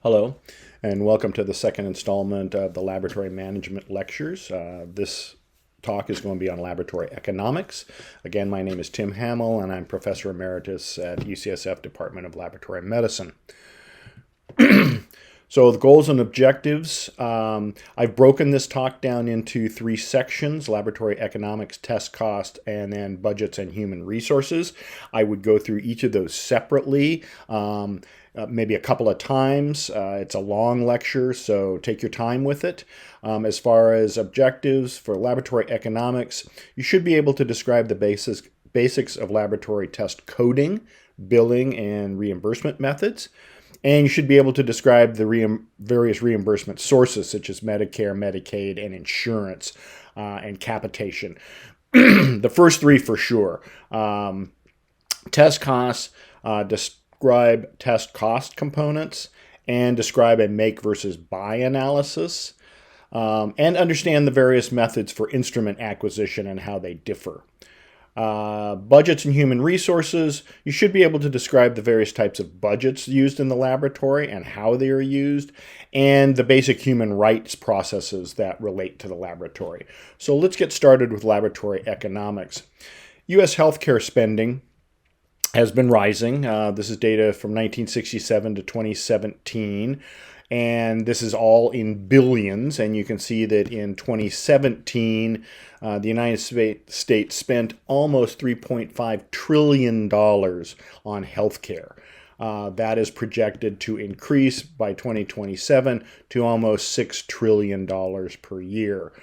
Hello, and welcome to the second installment of the Laboratory Management Lectures. This talk is going to be on laboratory economics. Again, my name is Tim Hamill, and I'm Professor Emeritus at UCSF Department of Laboratory Medicine. So the goals and objectives, I've broken this talk down into three sections: laboratory economics, test cost, and then budgets and human resources. I would go through each of those separately, maybe a couple of times. It's a long lecture, so take your time with it. As far as objectives for laboratory economics, you should be able to describe the basics of laboratory test coding, billing, and reimbursement methods. And you should be able to describe the various reimbursement sources, such as Medicare, Medicaid, and insurance, and capitation. The first three for sure. Test costs, describe test cost components, and describe a make versus buy analysis, and understand the various methods for instrument acquisition and how they differ. Budgets and human resources, you should be able to describe the various types of budgets used in the laboratory and how they are used, and the basic human rights processes that relate to the laboratory. So let's get started with laboratory economics. U.S. healthcare spending has been rising. This is data from 1967 to 2017. And this is all in billions, and you can see that in 2017, the United States spent almost $3.5 trillion on healthcare. That is projected to increase by 2027 to almost $6 trillion per year.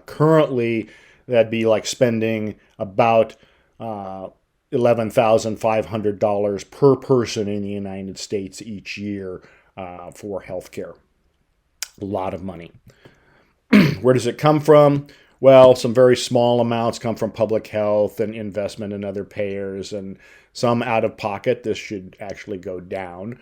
Currently, that'd be like spending about $11,500 per person in the United States each year for healthcare. A lot of money. Where does it come from? Well, some very small amounts come from public health and investment in other payers, and some out of pocket. This should actually go down.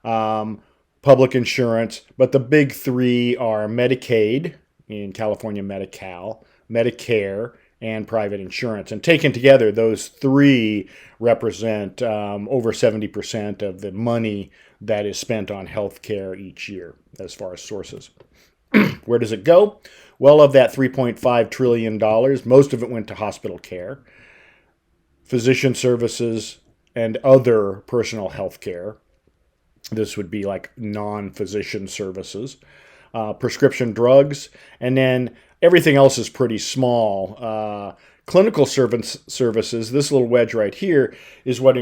Public insurance, but the big three are Medicaid, in California Medi-Cal, Medicare, and private insurance. And taken together, those three represent over 70% of the money that is spent on healthcare each year as far as sources. Where does it go? Well, of that $3.5 trillion, most of it went to hospital care, physician services, and other personal health care. This would be like non-physician services, prescription drugs, and then everything else is pretty small. Clinical services, this little wedge right here, is what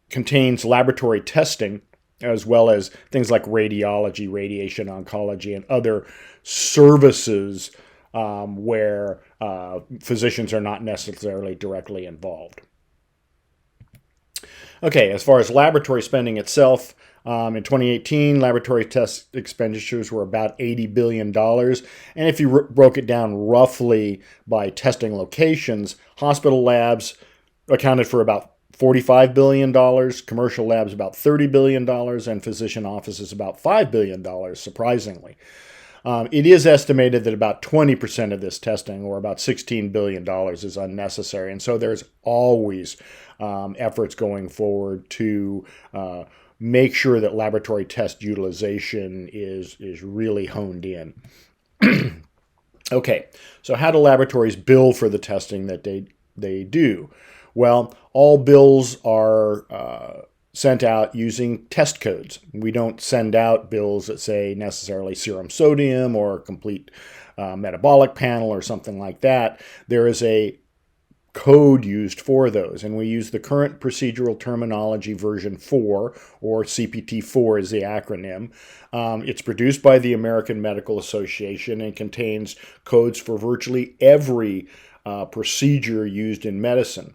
contains laboratory testing, as well as things like radiology, radiation oncology, and other services where physicians are not necessarily directly involved. Okay, as far as laboratory spending itself, in 2018, laboratory test expenditures were about $80 billion. And if you broke it down roughly by testing locations, hospital labs accounted for about $45 billion, commercial labs about $30 billion, and physician offices about $5 billion, surprisingly. It is estimated that about 20% of this testing, or about $16 billion, is unnecessary. And so there's always efforts going forward to make sure that laboratory test utilization is really honed in. Okay, so how do laboratories bill for the testing that they do? Well, all bills are sent out using test codes. We don't send out bills that say necessarily serum sodium or complete metabolic panel or something like that. There is a code used for those, and we use the current procedural terminology version 4, or CPT-4 is the acronym. It's produced by the American Medical Association and contains codes for virtually every procedure used in medicine.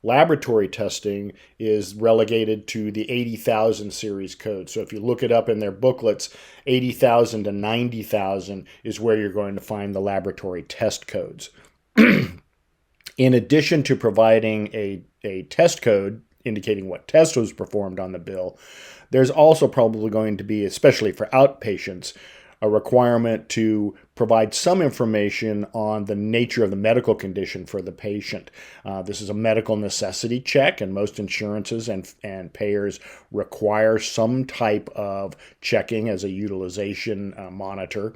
Laboratory testing is relegated to the 80,000 series code. So if you look it up in their booklets, 80,000 to 90,000 is where you're going to find the laboratory test codes. In addition to providing a test code indicating what test was performed on the bill, there's also probably going to be, especially for outpatients, a requirement to provide some information on the nature of the medical condition for the patient. This is a medical necessity check, and most insurances and payers require some type of checking as a utilization monitor.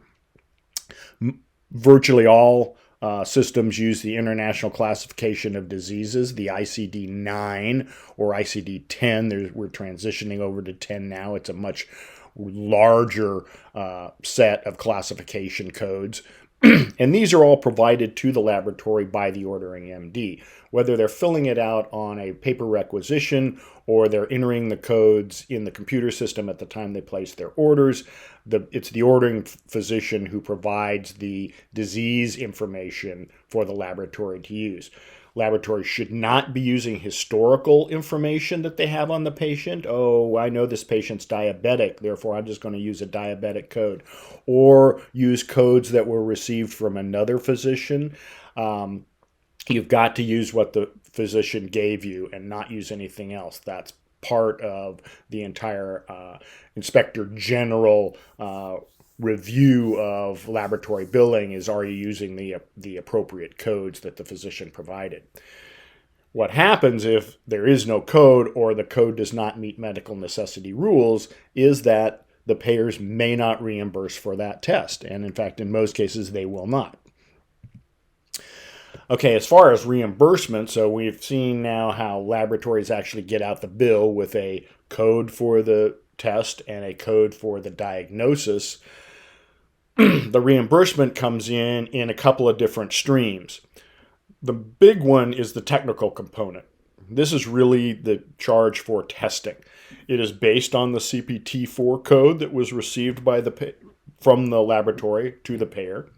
Virtually all systems use the International Classification of Diseases, the ICD-9 or ICD-10. We're transitioning over to 10 now. It's a much larger set of classification codes. And these are all provided to the laboratory by the ordering MD. Whether they're filling it out on a paper requisition or they're entering the codes in the computer system at the time they place their orders, it's the ordering physician who provides the disease information for the laboratory to use. Laboratories should not be using historical information that they have on the patient. Oh, I know this patient's diabetic, therefore I'm just going to use a diabetic code. Or use codes that were received from another physician. You've got to use what the physician gave you and not use anything else. That's part of the entire Inspector General review of laboratory billing is, are you using the appropriate codes that the physician provided? What happens if there is no code or the code does not meet medical necessity rules is that the payers may not reimburse for that test. And in fact, in most cases, they will not. Okay, as far as reimbursement, so we've seen now how laboratories actually get out the bill with a code for the test and a code for the diagnosis. The reimbursement comes in a couple of different streams. The big one is the technical component. This is really the charge for testing. It is based on the CPT-4 code that was received from the laboratory to the payer.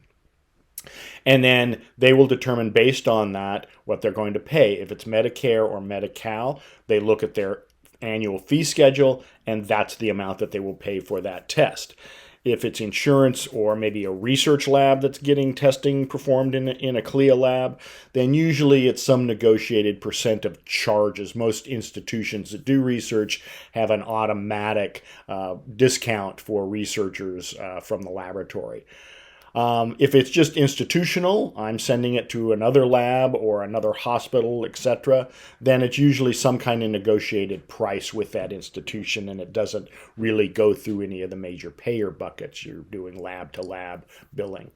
And then they will determine based on that what they're going to pay. If it's Medicare or Medi-Cal, they look at their annual fee schedule, and that's the amount that they will pay for that test. If it's insurance or maybe a research lab that's getting testing performed in a CLIA lab, then usually it's some negotiated percent of charges. Most institutions that do research have an automatic discount for researchers from the laboratory. If it's just institutional, I'm sending it to another lab or another hospital, etc., then it's usually some kind of negotiated price with that institution, and it doesn't really go through any of the major payer buckets. You're doing lab-to-lab billing.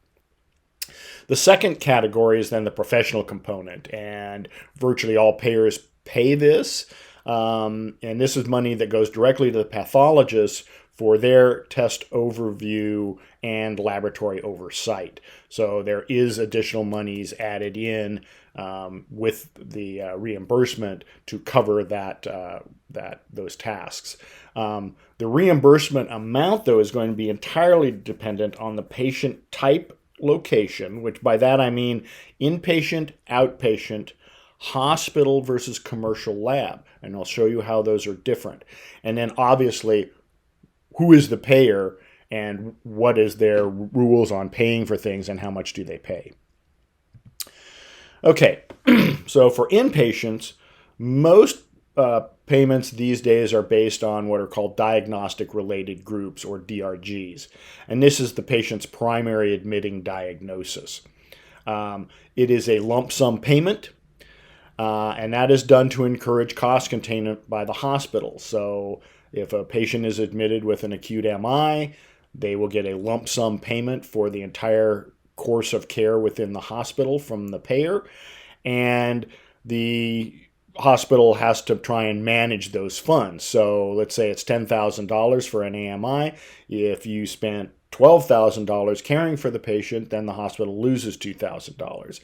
The second category is then the professional component, and virtually all payers pay this. And this is money that goes directly to the pathologist for their test overview and laboratory oversight. So there is additional monies added in with the reimbursement to cover those tasks. The reimbursement amount, though, is going to be entirely dependent on the patient type, location, which by that I mean inpatient, outpatient, hospital versus commercial lab. And I'll show you how those are different. And then obviously, who is the payer and what is their rules on paying for things and how much do they pay? Okay, so for inpatients, most payments these days are based on what are called diagnostic related groups, or DRGs. And this is the patient's primary admitting diagnosis. It is a lump sum payment, and that is done to encourage cost containment by the hospital. So if a patient is admitted with an acute MI, they will get a lump sum payment for the entire course of care within the hospital from the payer, and the hospital has to try and manage those funds. So let's say it's $10,000 for an AMI. If you spent $12,000 caring for the patient, then the hospital loses $2,000.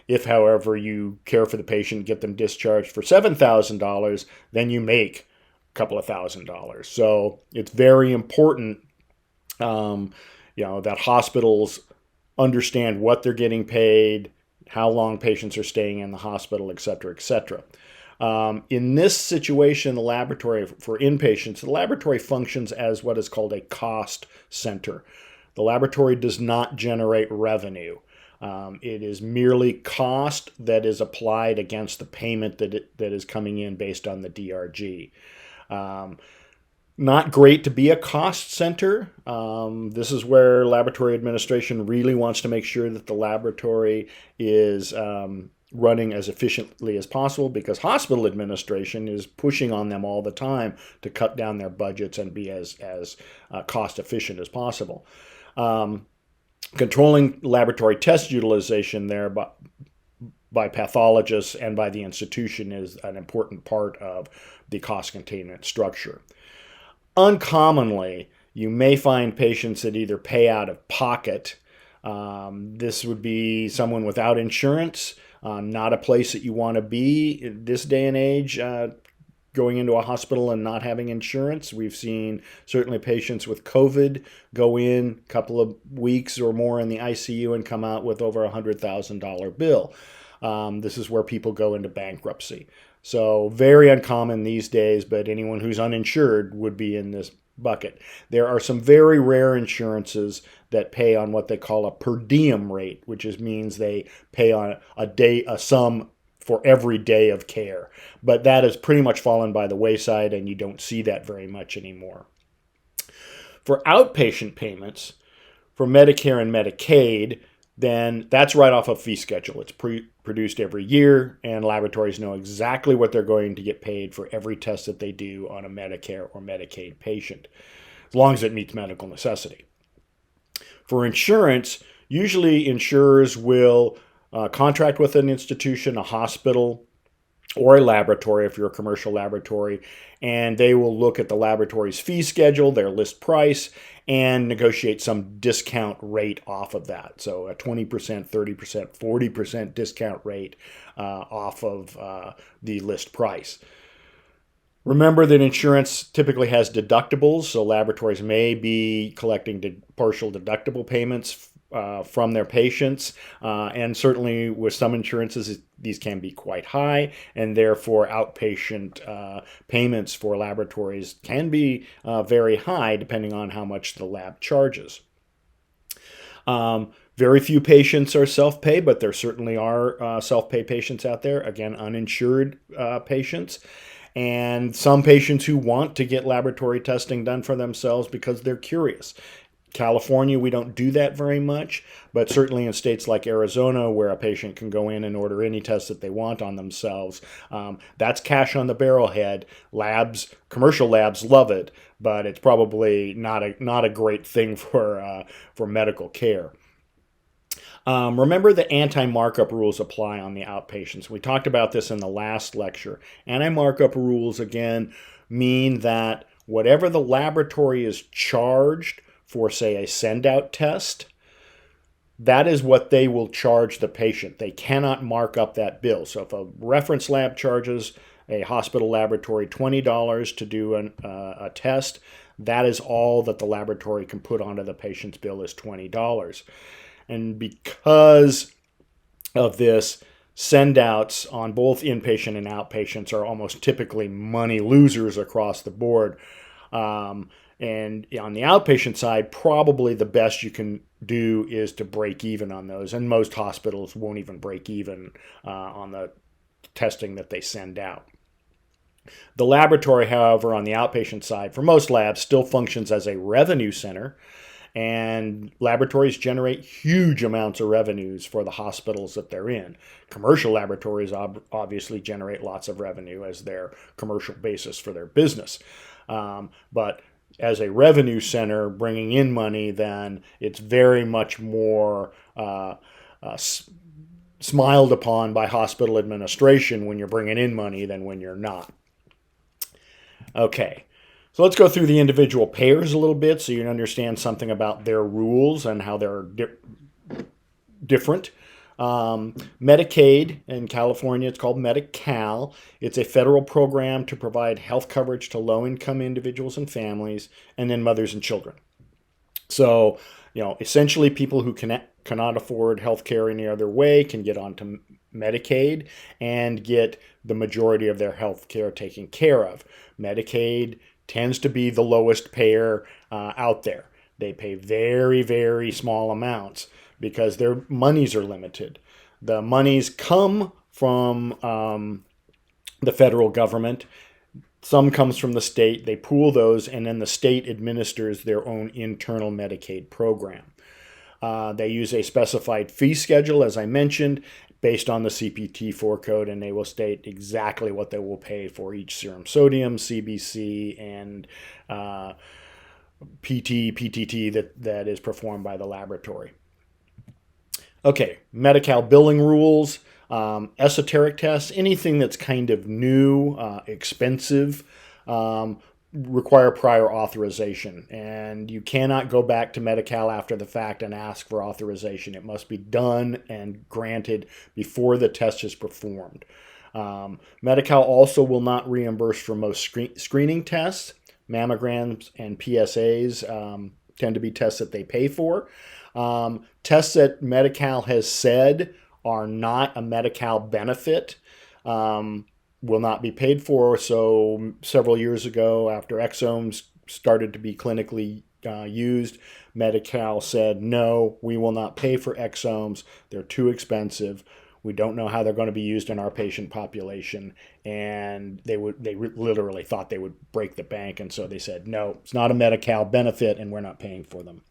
If, however, you care for the patient, get them discharged for $7,000, then you make couple of $1,000s. So it's very important, that hospitals understand what they're getting paid, how long patients are staying in the hospital, et cetera, et cetera. In this situation, the laboratory for inpatients, the laboratory functions as what is called a cost center. The laboratory does not generate revenue. It is merely cost that is applied against the payment that is coming in based on the DRG. Not great to be a cost center. This is where laboratory administration really wants to make sure that the laboratory is running as efficiently as possible, because hospital administration is pushing on them all the time to cut down their budgets and be as cost efficient as possible. Controlling laboratory test utilization there by pathologists and by the institution is an important part of the cost containment structure. Uncommonly, you may find patients that either pay out of pocket. This would be someone without insurance, not a place that you want to be in this day and age, going into a hospital and not having insurance. We've seen certainly patients with COVID go in a couple of weeks or more in the ICU and come out with over a $100,000 bill. This is where people go into bankruptcy. So very uncommon these days, but anyone who's uninsured would be in this bucket. There are some very rare insurances that pay on what they call a per diem rate, which means they pay on a sum for every day of care. But that has pretty much fallen by the wayside, and you don't see that very much anymore. For outpatient payments, for Medicare and Medicaid, then that's right off a fee schedule. It's produced every year, and laboratories know exactly what they're going to get paid for every test that they do on a Medicare or Medicaid patient, as long as it meets medical necessity. For insurance, usually insurers will contract with an institution, a hospital, or a laboratory if you're a commercial laboratory, and they will look at the laboratory's fee schedule, their list price, and negotiate some discount rate off of that. So a 20%, 30%, 40% discount rate off of the list price. Remember that insurance typically has deductibles, so laboratories may be collecting partial deductible payments from their patients, and certainly with some insurances these can be quite high, and therefore outpatient payments for laboratories can be very high depending on how much the lab charges. Very few patients are self-pay, but there certainly are self-pay patients out there, again uninsured patients. And some patients who want to get laboratory testing done for themselves because they're curious. California, we don't do that very much, but certainly in states like Arizona, where a patient can go in and order any test that they want on themselves, that's cash on the barrelhead. Commercial labs love it, but it's probably not a great thing for medical care. Remember the anti-markup rules apply on the outpatients. We talked about this in the last lecture. Anti-markup rules, again, mean that whatever the laboratory is charged for, say, a send-out test, that is what they will charge the patient. They cannot mark up that bill. So if a reference lab charges a hospital laboratory $20 to do a test, that is all that the laboratory can put onto the patient's bill is $20. And because of this, send-outs on both inpatient and outpatients are almost typically money losers across the board. And on the outpatient side, probably the best you can do is to break even on those. And most hospitals won't even break even on the testing that they send out. The laboratory, however, on the outpatient side, for most labs, still functions as a revenue center. And laboratories generate huge amounts of revenues for the hospitals that they're in. Commercial laboratories obviously generate lots of revenue as their commercial basis for their business. But as a revenue center bringing in money, then it's very much more smiled upon by hospital administration when you're bringing in money than when you're not. Okay. So let's go through the individual payers a little bit so you understand something about their rules and how they're different. Medicaid in California, it's called Medi-Cal. It's a federal program to provide health coverage to low-income individuals and families, and then mothers and children. So, essentially people who cannot afford health care any other way can get onto Medicaid and get the majority of their health care taken care of. Medicaid tends to be the lowest payer out there. They pay very, very small amounts because their monies are limited. The monies come from the federal government. Some comes from the state. They pool those, and then the state administers their own internal Medicaid program. They use a specified fee schedule, as I mentioned, based on the CPT-4 code, and they will state exactly what they will pay for each serum sodium, CBC, and PTT that is performed by the laboratory. Okay, Medi-Cal billing rules, esoteric tests, anything that's kind of new, expensive, require prior authorization. And you cannot go back to Medi-Cal after the fact and ask for authorization. It must be done and granted before the test is performed. Medi-Cal also will not reimburse for most screening tests. Mammograms and PSAs tend to be tests that they pay for. Tests that Medi-Cal has said are not a Medi-Cal benefit will not be paid for. So several years ago, after exomes started to be clinically used, Medi-Cal said, no, we will not pay for exomes. They're too expensive. We don't know how they're going to be used in our patient population. And they literally thought they would break the bank. And so they said, no, it's not a Medi-Cal benefit and we're not paying for them.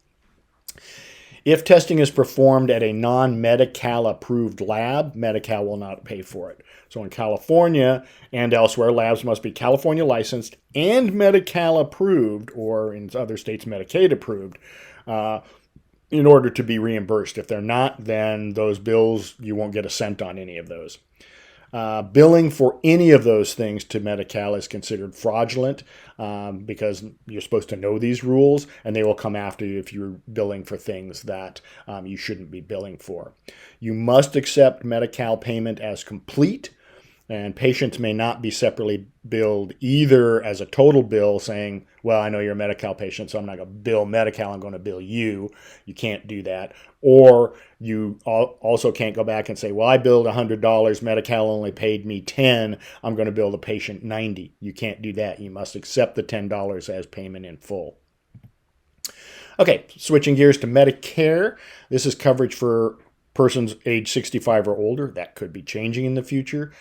If testing is performed at a non-Medi-Cal approved lab, Medi-Cal will not pay for it. So in California and elsewhere, labs must be California licensed and Medi-Cal approved, or in other states, Medicaid approved, in order to be reimbursed. If they're not, then those bills, you won't get a cent on any of those. Billing for any of those things to Medi-Cal is considered fraudulent because you're supposed to know these rules, and they will come after you if you're billing for things that you shouldn't be billing for. You must accept Medi-Cal payment as complete, and patients may not be separately billed either as a total bill saying, well, I know you're a Medi-Cal patient, so I'm not going to bill Medi-Cal, I'm going to bill you. You can't do that. Or you also can't go back and say, well, I billed $100, Medi-Cal only paid me $10, I'm going to bill the patient $90. You can't do that. You must accept the $10 as payment in full. Okay, switching gears to Medicare. This is coverage for persons age 65 or older. That could be changing in the future.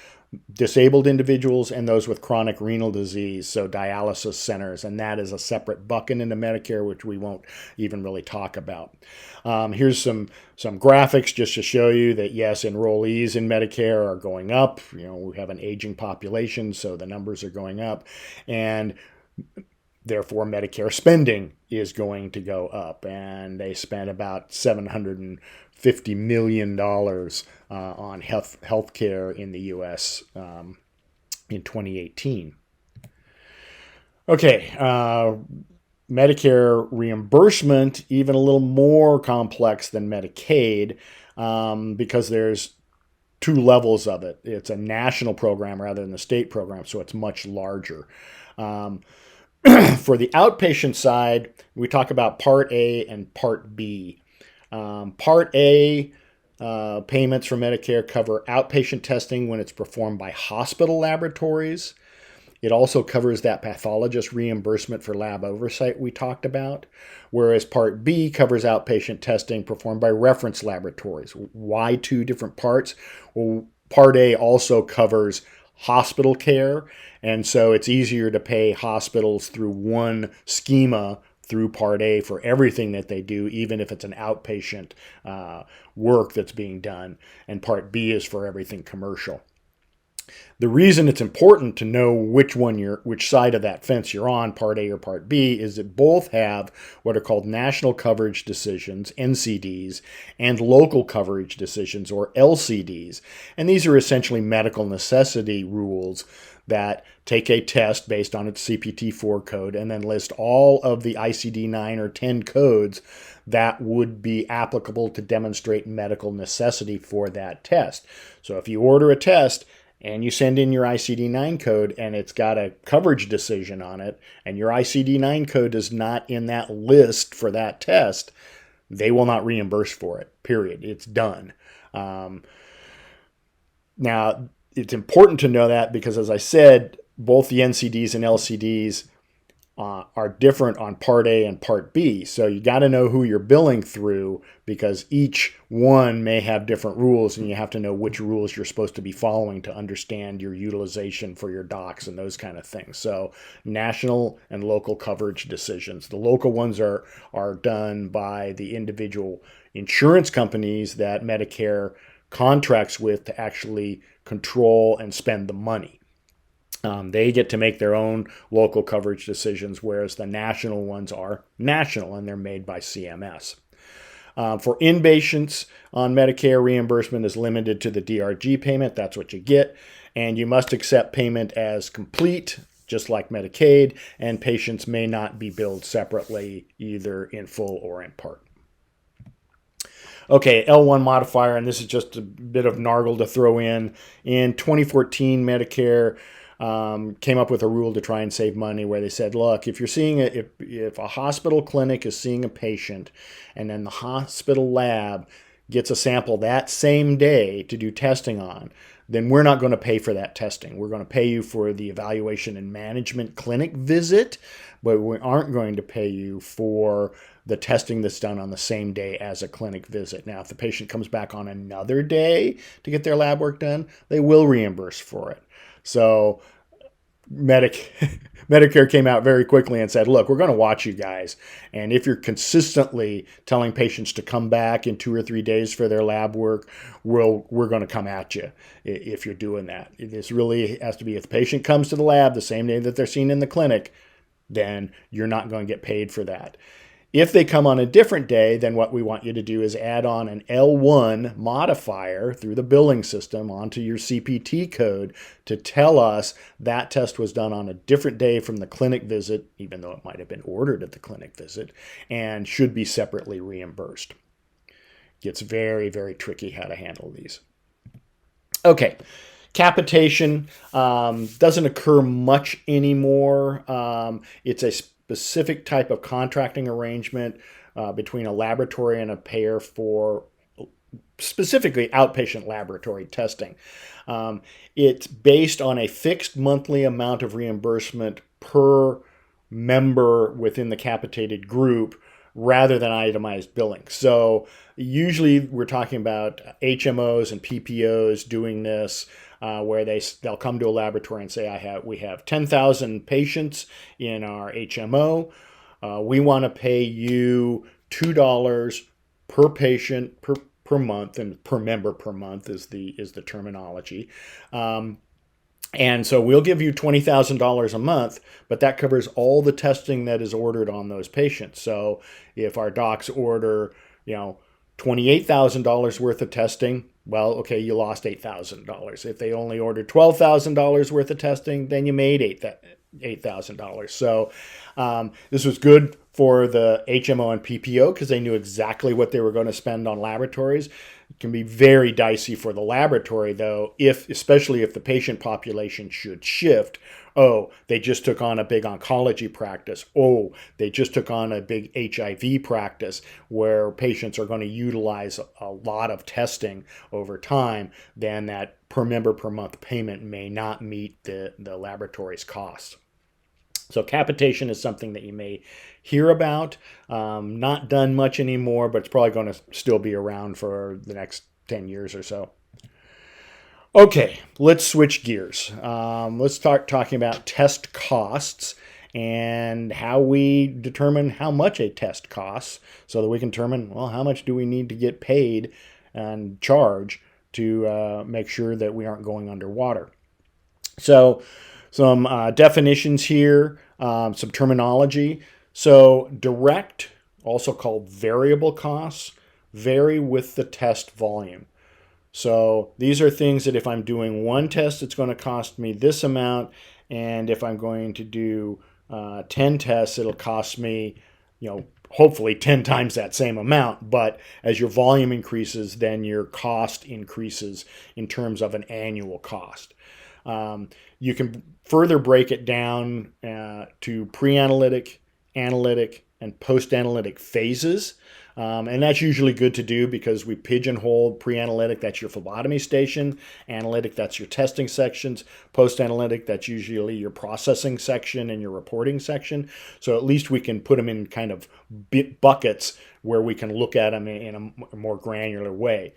Disabled individuals and those with chronic renal disease, so dialysis centers, and that is a separate bucket into Medicare, which we won't even really talk about. Here's some graphics just to show you that, yes, enrollees in Medicare are going up. You know, we have an aging population, so the numbers are going up, and therefore Medicare spending is going to go up, and they spent about $750 million on health care in the U.S. In 2018. Okay, Medicare reimbursement, even a little more complex than Medicaid because there's two levels of it. It's a national program rather than the state program, so it's much larger. For the outpatient side, we talk about Part A and Part B. Part A payments from Medicare cover outpatient testing when it's performed by hospital laboratories. It also covers that pathologist reimbursement for lab oversight we talked about, whereas Part B covers outpatient testing performed by reference laboratories. Why two different parts? Well, Part A also covers hospital care, and so it's easier to pay hospitals through one schema through Part A for everything that they do, even if it's an outpatient work that's being done, and Part B is for everything commercial. The reason it's important to know which side of that fence you're on, Part A or Part B, is that both have what are called national coverage decisions, NCDs, and local coverage decisions, or LCDs. And these are essentially medical necessity rules that take a test based on its CPT-4 code and then list all of the ICD-9 or 10 codes that would be applicable to demonstrate medical necessity for that test. So if you order a test and you send in your ICD-9 code and it's got a coverage decision on it, and your ICD-9 code is not in that list for that test, they will not reimburse for it, period. It's done. Now, it's important to know that because, as I said, both the NCDs and LCDs are different on Part A and Part B. So you got to know who you're billing through, because each one may have different rules, and you have to know which rules you're supposed to be following to understand your utilization for your docs and those kind of things. So national and local coverage decisions. The local ones are done by the individual insurance companies that Medicare contracts with to actually control and spend the money. They get to make their own local coverage decisions, whereas the national ones are national and they're made by CMS. For inpatients on Medicare, reimbursement is limited to the DRG payment. That's what you get. And you must accept payment as complete, just like Medicaid, and patients may not be billed separately, either in full or in part. Okay, L1 modifier, and this is just a bit of nargle to throw in. In 2014, Medicare came up with a rule to try and save money, where they said, look, if you're seeing if a hospital clinic is seeing a patient and then the hospital lab gets a sample that same day to do testing on, then we're not going to pay for that testing. We're going to pay you for the evaluation and management clinic visit, but we aren't going to pay you for the testing that's done on the same day as a clinic visit. Now, if the patient comes back on another day to get their lab work done, they will reimburse for it. So Medicare came out very quickly and said, look, we're going to watch you guys. And if you're consistently telling patients to come back in 2 or 3 days for their lab work, we're going to come at you if you're doing that. This really has to be, if the patient comes to the lab the same day that they're seen in the clinic, then you're not going to get paid for that. If they come on a different day, then what we want you to do is add on an L1 modifier through the billing system onto your CPT code to tell us that test was done on a different day from the clinic visit, even though it might have been ordered at the clinic visit, and should be separately reimbursed. Gets very, very tricky how to handle these. Okay. Capitation doesn't occur much anymore. It's a specific type of contracting arrangement between a laboratory and a payer for specifically outpatient laboratory testing. It's based on a fixed monthly amount of reimbursement per member within the capitated group, rather than itemized billing. So usually we're talking about HMOs and PPOs doing this, where they'll come to a laboratory and say, we have 10,000 patients in our HMO. We want to pay you $2 per patient per month, and per member per month is the terminology. And so we'll give you $20,000 a month, but that covers all the testing that is ordered on those patients. So if our docs order, $28,000 worth of testing, well, okay, you lost $8,000. If they only ordered $12,000 worth of testing, then you made $8,000. So this was good for the HMO and PPO because they knew exactly what they were going to spend on laboratories. It can be very dicey for the laboratory, though, especially if the patient population should shift. Oh, they just took on a big oncology practice. Oh, they just took on a big HIV practice where patients are going to utilize a lot of testing over time. Then that per member per month payment may not meet the laboratory's costs. So capitation is something that you may hear about. Not done much anymore, but it's probably going to still be around for the next 10 years or so. Okay, let's switch gears. Let's start talking about test costs and how we determine how much a test costs so that we can determine, well, how much do we need to get paid and charge to make sure that we aren't going underwater. So some definitions here, some terminology. So direct, also called variable costs, vary with the test volume. So these are things that if I'm doing one test, it's going to cost me this amount. And if I'm going to do 10 tests, it'll cost me, hopefully 10 times that same amount. But as your volume increases, then your cost increases in terms of an annual cost. You can further break it down to pre-analytic, analytic, and post-analytic phases. And that's usually good to do because we pigeonhole pre-analytic, that's your phlebotomy station. Analytic, that's your testing sections. Post-analytic, that's usually your processing section and your reporting section. So at least we can put them in kind of buckets where we can look at them in a more granular way.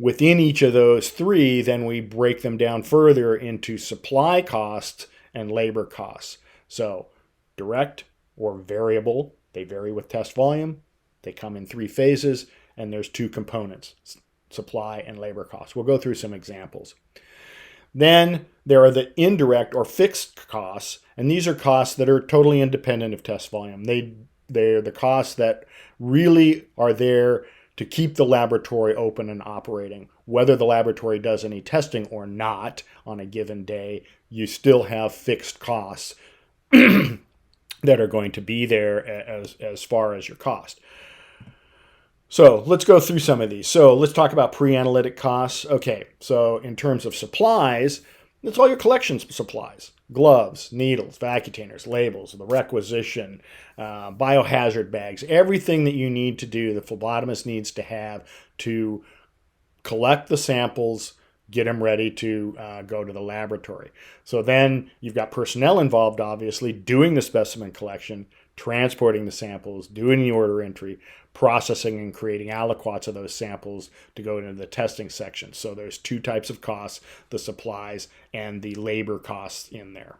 Within each of those three, then we break them down further into supply costs and labor costs. So direct or variable, they vary with test volume. They come in three phases, and there's two components, supply and labor costs. We'll go through some examples. Then there are the indirect or fixed costs, and these are costs that are totally independent of test volume. They're the costs that really are there to keep the laboratory open and operating. Whether the laboratory does any testing or not on a given day, you still have fixed costs that are going to be there as far as your cost. So let's go through some of these. So let's talk about pre-analytic costs. Okay, so in terms of supplies, it's all your collection supplies. Gloves, needles, vacuumators, labels, the requisition, biohazard bags, everything that you need to do, the phlebotomist needs to have to collect the samples, get them ready to go to the laboratory. So then you've got personnel involved, obviously, doing the specimen collection, transporting the samples, doing the order entry, processing and creating aliquots of those samples to go into the testing section. So there's two types of costs, the supplies and the labor costs in there.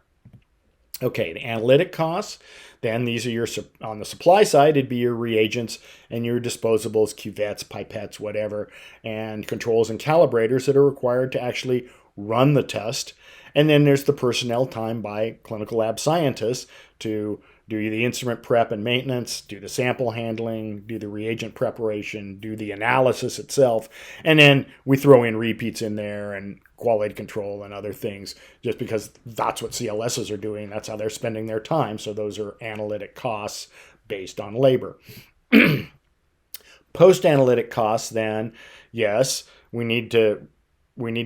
Okay, the analytic costs, then these are on the supply side, it'd be your reagents and your disposables, cuvettes, pipettes, whatever, and controls and calibrators that are required to actually run the test. And then there's the personnel time by clinical lab scientists to do the instrument prep and maintenance, do the sample handling, do the reagent preparation, do the analysis itself, and then we throw in repeats in there and quality control and other things just because that's what CLSs are doing. That's how they're spending their time. So those are analytic costs based on labor. Post-analytic costs then, yes, we need to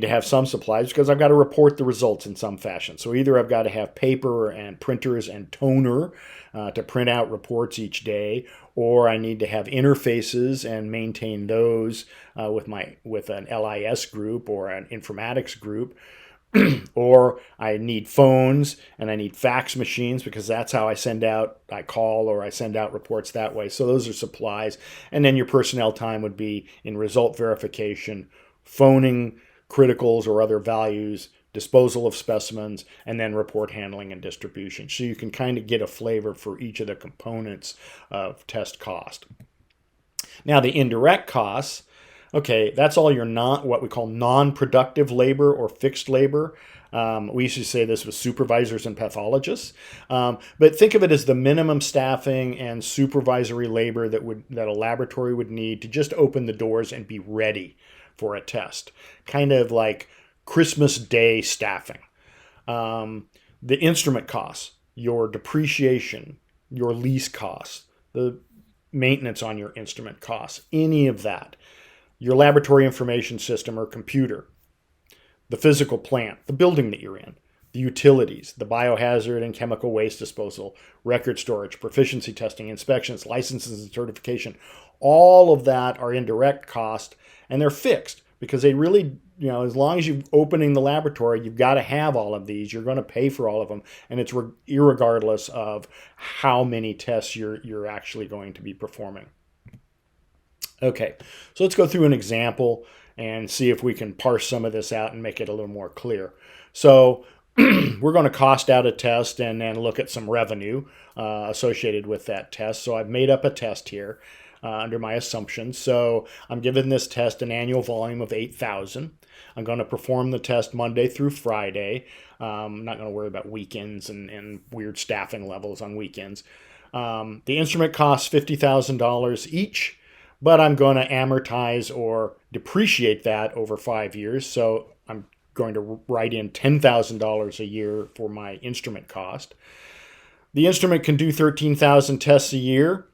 have some supplies because I've got to report the results in some fashion. So either I've got to have paper and printers and toner to print out reports each day, or I need to have interfaces and maintain those with an LIS group or an informatics group. Or I need phones and I need fax machines because that's how I send out reports that way. So those are supplies. And then your personnel time would be in result verification, phoning criticals or other values, disposal of specimens, and then report handling and distribution. So you can kind of get a flavor for each of the components of test cost. Now the indirect costs, okay, that's all your what we call non-productive labor or fixed labor. We used to say this with supervisors and pathologists, but think of it as the minimum staffing and supervisory labor that a laboratory would need to just open the doors and be ready for a test, kind of like Christmas Day staffing. The instrument costs, your depreciation, your lease costs, the maintenance on your instrument costs, any of that, your laboratory information system or computer, the physical plant, the building that you're in, the utilities, the biohazard and chemical waste disposal, record storage, proficiency testing, inspections, licenses and certification, all of that are indirect cost, and they're fixed because they really, as long as you're opening the laboratory, you've got to have all of these. You're going to pay for all of them, and it's irregardless of how many tests you're actually going to be performing. Okay, so let's go through an example and see if we can parse some of this out and make it a little more clear. So we're going to cost out a test and then look at some revenue associated with that test. So I've made up a test here under my assumptions. So I'm giving this test an annual volume of 8,000. I'm going to perform the test Monday through Friday. I'm not going to worry about weekends and weird staffing levels on weekends. The instrument costs $50,000 each, but I'm going to amortize or depreciate that over 5 years. So I'm going to write in $10,000 a year for my instrument cost. The instrument can do 13,000 tests a year.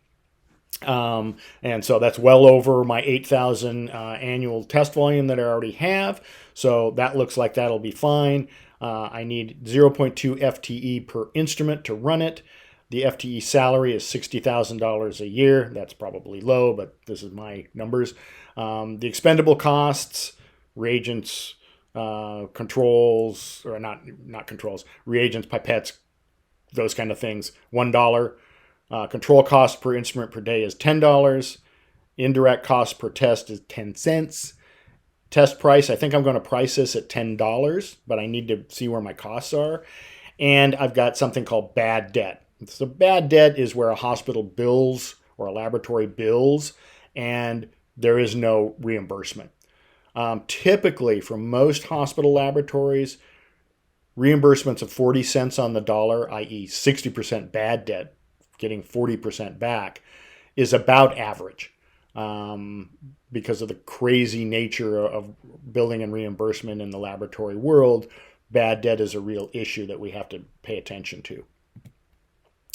And so that's well over my 8,000 annual test volume that I already have. So that looks like that'll be fine. I need 0.2 FTE per instrument to run it. The FTE salary is $60,000 a year. That's probably low, but this is my numbers. The expendable costs, reagents, controls, or not controls, reagents, pipettes, those kind of things, $1. Control cost per instrument per day is $10. Indirect cost per test is 10 cents. Test price, I think I'm going to price this at $10, but I need to see where my costs are. And I've got something called bad debt. So bad debt is where a hospital bills or a laboratory bills, and there is no reimbursement. Typically, for most hospital laboratories, reimbursements of 40 cents on the dollar, i.e. 60% bad debt, getting 40% back, is about average. Because of the crazy nature of billing and reimbursement in the laboratory world, bad debt is a real issue that we have to pay attention to.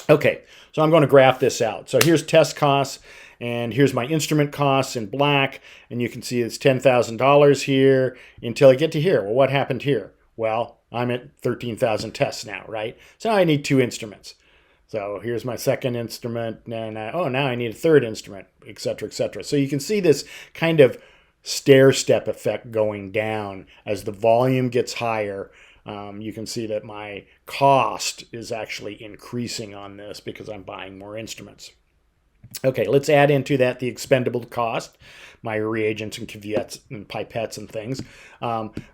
Okay, so I'm going to graph this out. So here's test costs, and here's my instrument costs in black, and you can see it's $10,000 here until I get to here. Well, what happened here? Well, I'm at 13,000 tests now, right? So I need 2 instruments. So here's my second instrument, and now I need a third instrument, et cetera, et cetera. So you can see this kind of stair-step effect going down as the volume gets higher. You can see that my cost is actually increasing on this because I'm buying more instruments. Okay, let's add into that the expendable cost, my reagents and cuvettes and pipettes and things.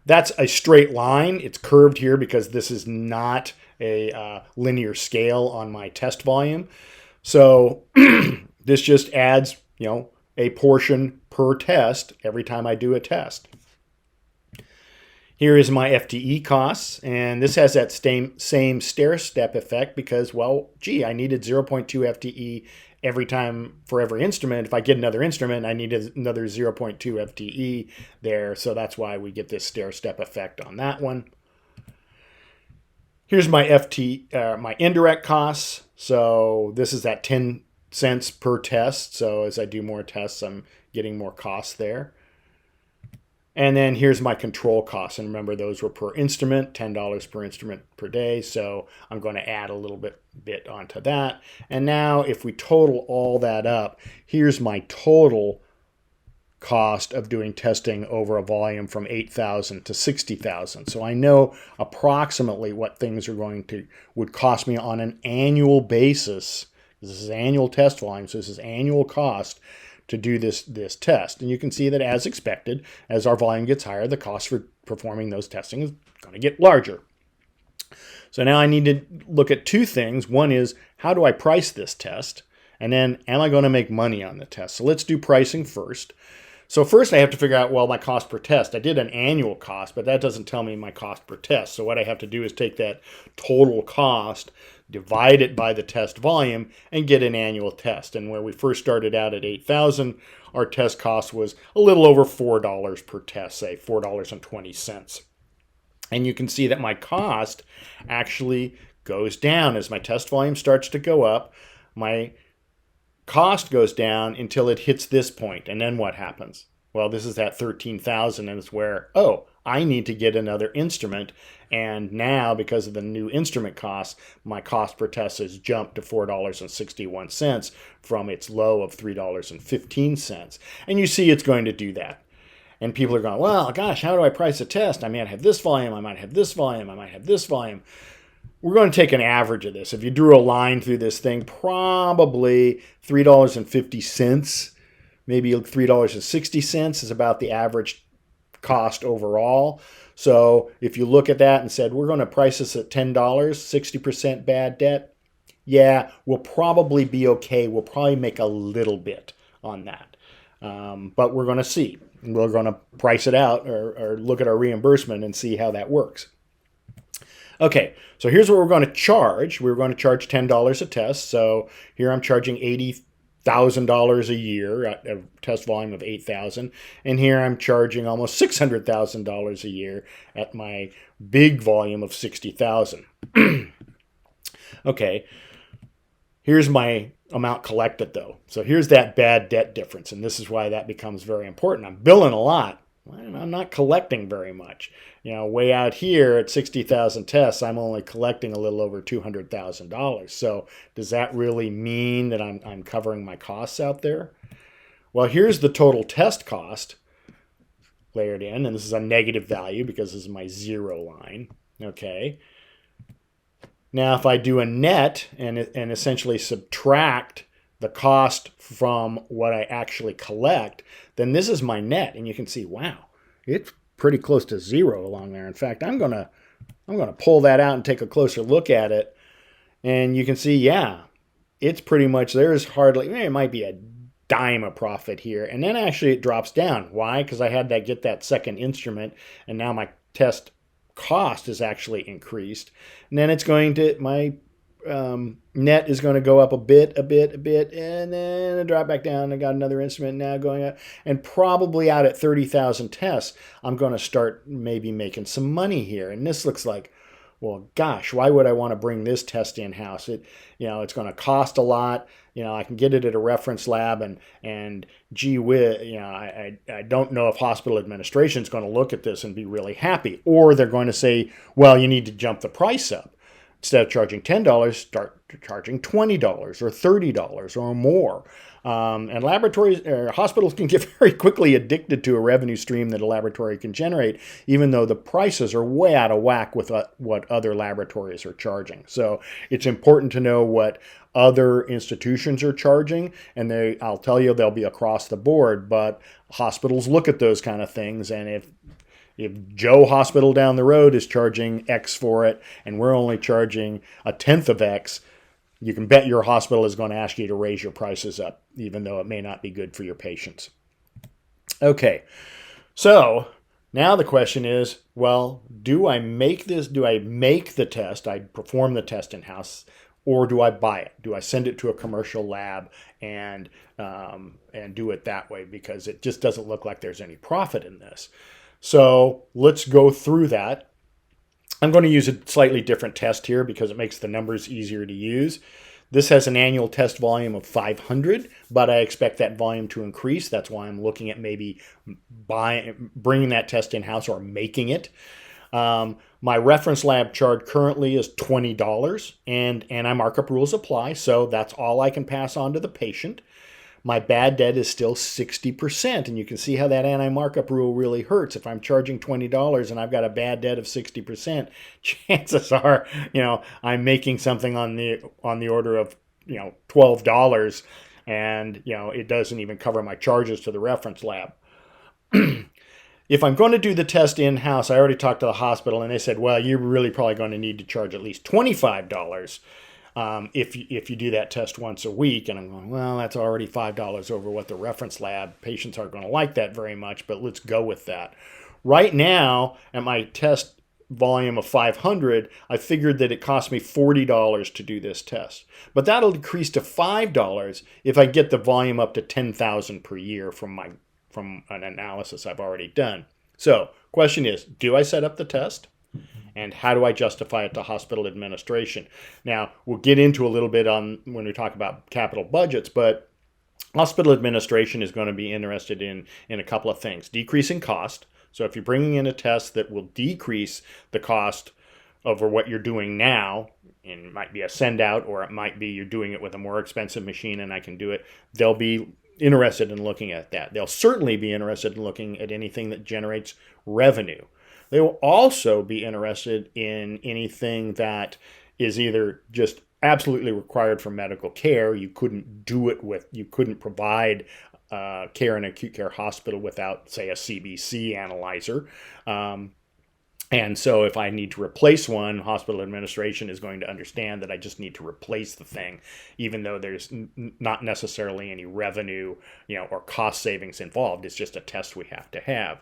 That's a straight line. It's curved here because this is not a linear scale on my test volume. So this just adds, a portion per test every time I do a test. Here is my FTE costs, and this has that same stair-step effect because, I needed 0.2 FTE every time for every instrument. If I get another instrument, I need another 0.2 FTE there, so that's why we get this stair-step effect on that one. Here's my my indirect costs. So this is at 10 cents per test. So as I do more tests, I'm getting more costs there. And then here's my control costs. And remember, those were per instrument, $10 per instrument per day. So I'm going to add a little bit onto that. And now if we total all that up, here's my total cost of doing testing over a volume from 8,000 to 60,000. So I know approximately what things would cost me on an annual basis. This is annual test volume, so this is annual cost to do this test. And you can see that as expected, as our volume gets higher, the cost for performing those testing is going to get larger. So now I need to look at 2 things. One is, how do I price this test? And then, am I going to make money on the test? So let's do pricing first. So first I have to figure out, my cost per test. I did an annual cost, but that doesn't tell me my cost per test. So what I have to do is take that total cost, divide it by the test volume, and get an annual test. And where we first started out at 8,000, our test cost was a little over $4 per test, say $4.20. And you can see that my cost actually goes down as my test volume starts to go up. My cost goes down until it hits this point. And then what happens? Well, this is at 13,000, and it's where, I need to get another instrument. And now, because of the new instrument costs, my cost per test has jumped to $4.61 from its low of $3.15. And you see it's going to do that. And people are going, how do I price a test? I might have this volume, I might have this volume, I might have this volume. We're going to take an average of this. If you drew a line through this thing, probably $3.50, maybe $3.60 is about the average cost overall. So if you look at that and said, we're going to price this at $10, 60% bad debt, we'll probably be okay. We'll probably make a little bit on that. But we're going to see. We're going to price it out or look at our reimbursement and see how that works. Okay, so here's what we're going to charge. We're going to charge $10 a test. So here I'm charging $80,000 a year at a test volume of 8,000. And here I'm charging almost $600,000 a year at my big volume of 60,000. Okay, here's my amount collected though. So here's that bad debt difference. And this is why that becomes very important. I'm billing a lot. I'm not collecting very much. Way out here at 60,000 tests, I'm only collecting a little over $200,000. So does that really mean that I'm covering my costs out there? Well, here's the total test cost layered in, and this is a negative value because this is my zero line. Okay. Now, if I do a net and essentially subtract the cost from what I actually collect, then this is my net, and you can see, wow, it's pretty close to zero along there. In fact, I'm gonna pull that out and take a closer look at it, and you can see, yeah, it's pretty much, there's hardly, it might be a dime of profit here, and then actually it drops down. Why? Because I had to get that second instrument, and now my test cost is actually increased, and then it's going to, my net is going to go up a bit, and then drop back down. I got another instrument now going up, and probably out at 30,000 tests, I'm going to start maybe making some money here. And this looks like, well, gosh, why would I want to bring this test in-house? It's going to cost a lot. I can get it at a reference lab, and gee whiz, I don't know if hospital administration is going to look at this and be really happy, or they're going to say, well, you need to jump the price up. Instead of charging $10, start charging $20 or $30 or more. And laboratories or hospitals can get very quickly addicted to a revenue stream that a laboratory can generate, even though the prices are way out of whack with what other laboratories are charging. So it's important to know what other institutions are charging, and I'll tell you, they'll be across the board, but hospitals look at those kind of things, and if Joe Hospital down the road is charging X for it, and we're only charging a tenth of X, you can bet your hospital is going to ask you to raise your prices up, even though it may not be good for your patients. Okay, so now the question is, well, do I make the test, I perform the test in-house, or do I buy it? Do I send it to a commercial lab and do it that way? Because it just doesn't look like there's any profit in this. So let's go through that. I'm going to use a slightly different test here because it makes the numbers easier to use. This has an annual test volume of 500, but I expect that volume to increase. That's why I'm looking at maybe bringing that test in-house or making it. My reference lab charge currently is $20, and anti-markup rules apply, so that's all I can pass on to the patient. My bad debt is still 60%, and you can see how that anti-markup rule really hurts. If I'm charging $20 and I've got a bad debt of 60%, chances are, I'm making something on the order of, $12, and, it doesn't even cover my charges to the reference lab. If I'm going to do the test in-house, I already talked to the hospital, and they said, well, you're really probably going to need to charge at least $25 if you do that test once a week. And I'm going, well, that's already $5 over what the reference lab. Patients aren't going to like that very much, but let's go with that. Right now, at my test volume of 500, I figured that it cost me $40 to do this test. But that'll decrease to $5 if I get the volume up to 10,000 per year from an analysis I've already done. So, question is, do I set up the test? And how do I justify it to hospital administration? Now, we'll get into a little bit on when we talk about capital budgets, but hospital administration is going to be interested in a couple of things. Decreasing cost. So if you're bringing in a test that will decrease the cost over what you're doing now, and it might be a send out, or it might be you're doing it with a more expensive machine and I can do it, they'll be interested in looking at that. They'll certainly be interested in looking at anything that generates revenue. They will also be interested in anything that is either just absolutely required for medical care. You couldn't provide care in an acute care hospital without, say, a CBC analyzer. And so if I need to replace one, hospital administration is going to understand that I just need to replace the thing, even though there's not necessarily any revenue, or cost savings involved. It's just a test we have to have.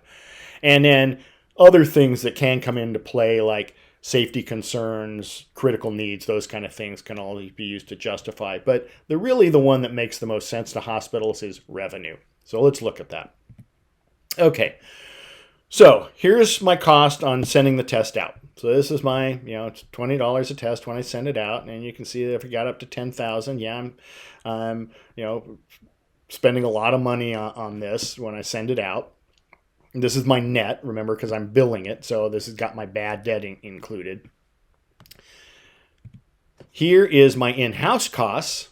And then other things that can come into play, like safety concerns, critical needs, those kind of things can all be used to justify. But the one that makes the most sense to hospitals is revenue. So let's look at that. Okay. So here's my cost on sending the test out. So this is my, it's $20 a test when I send it out. And you can see that if it got up to 10,000, I'm spending a lot of money on this when I send it out. This is my net, remember, because I'm billing it. So this has got my bad debt included. Here is my in-house costs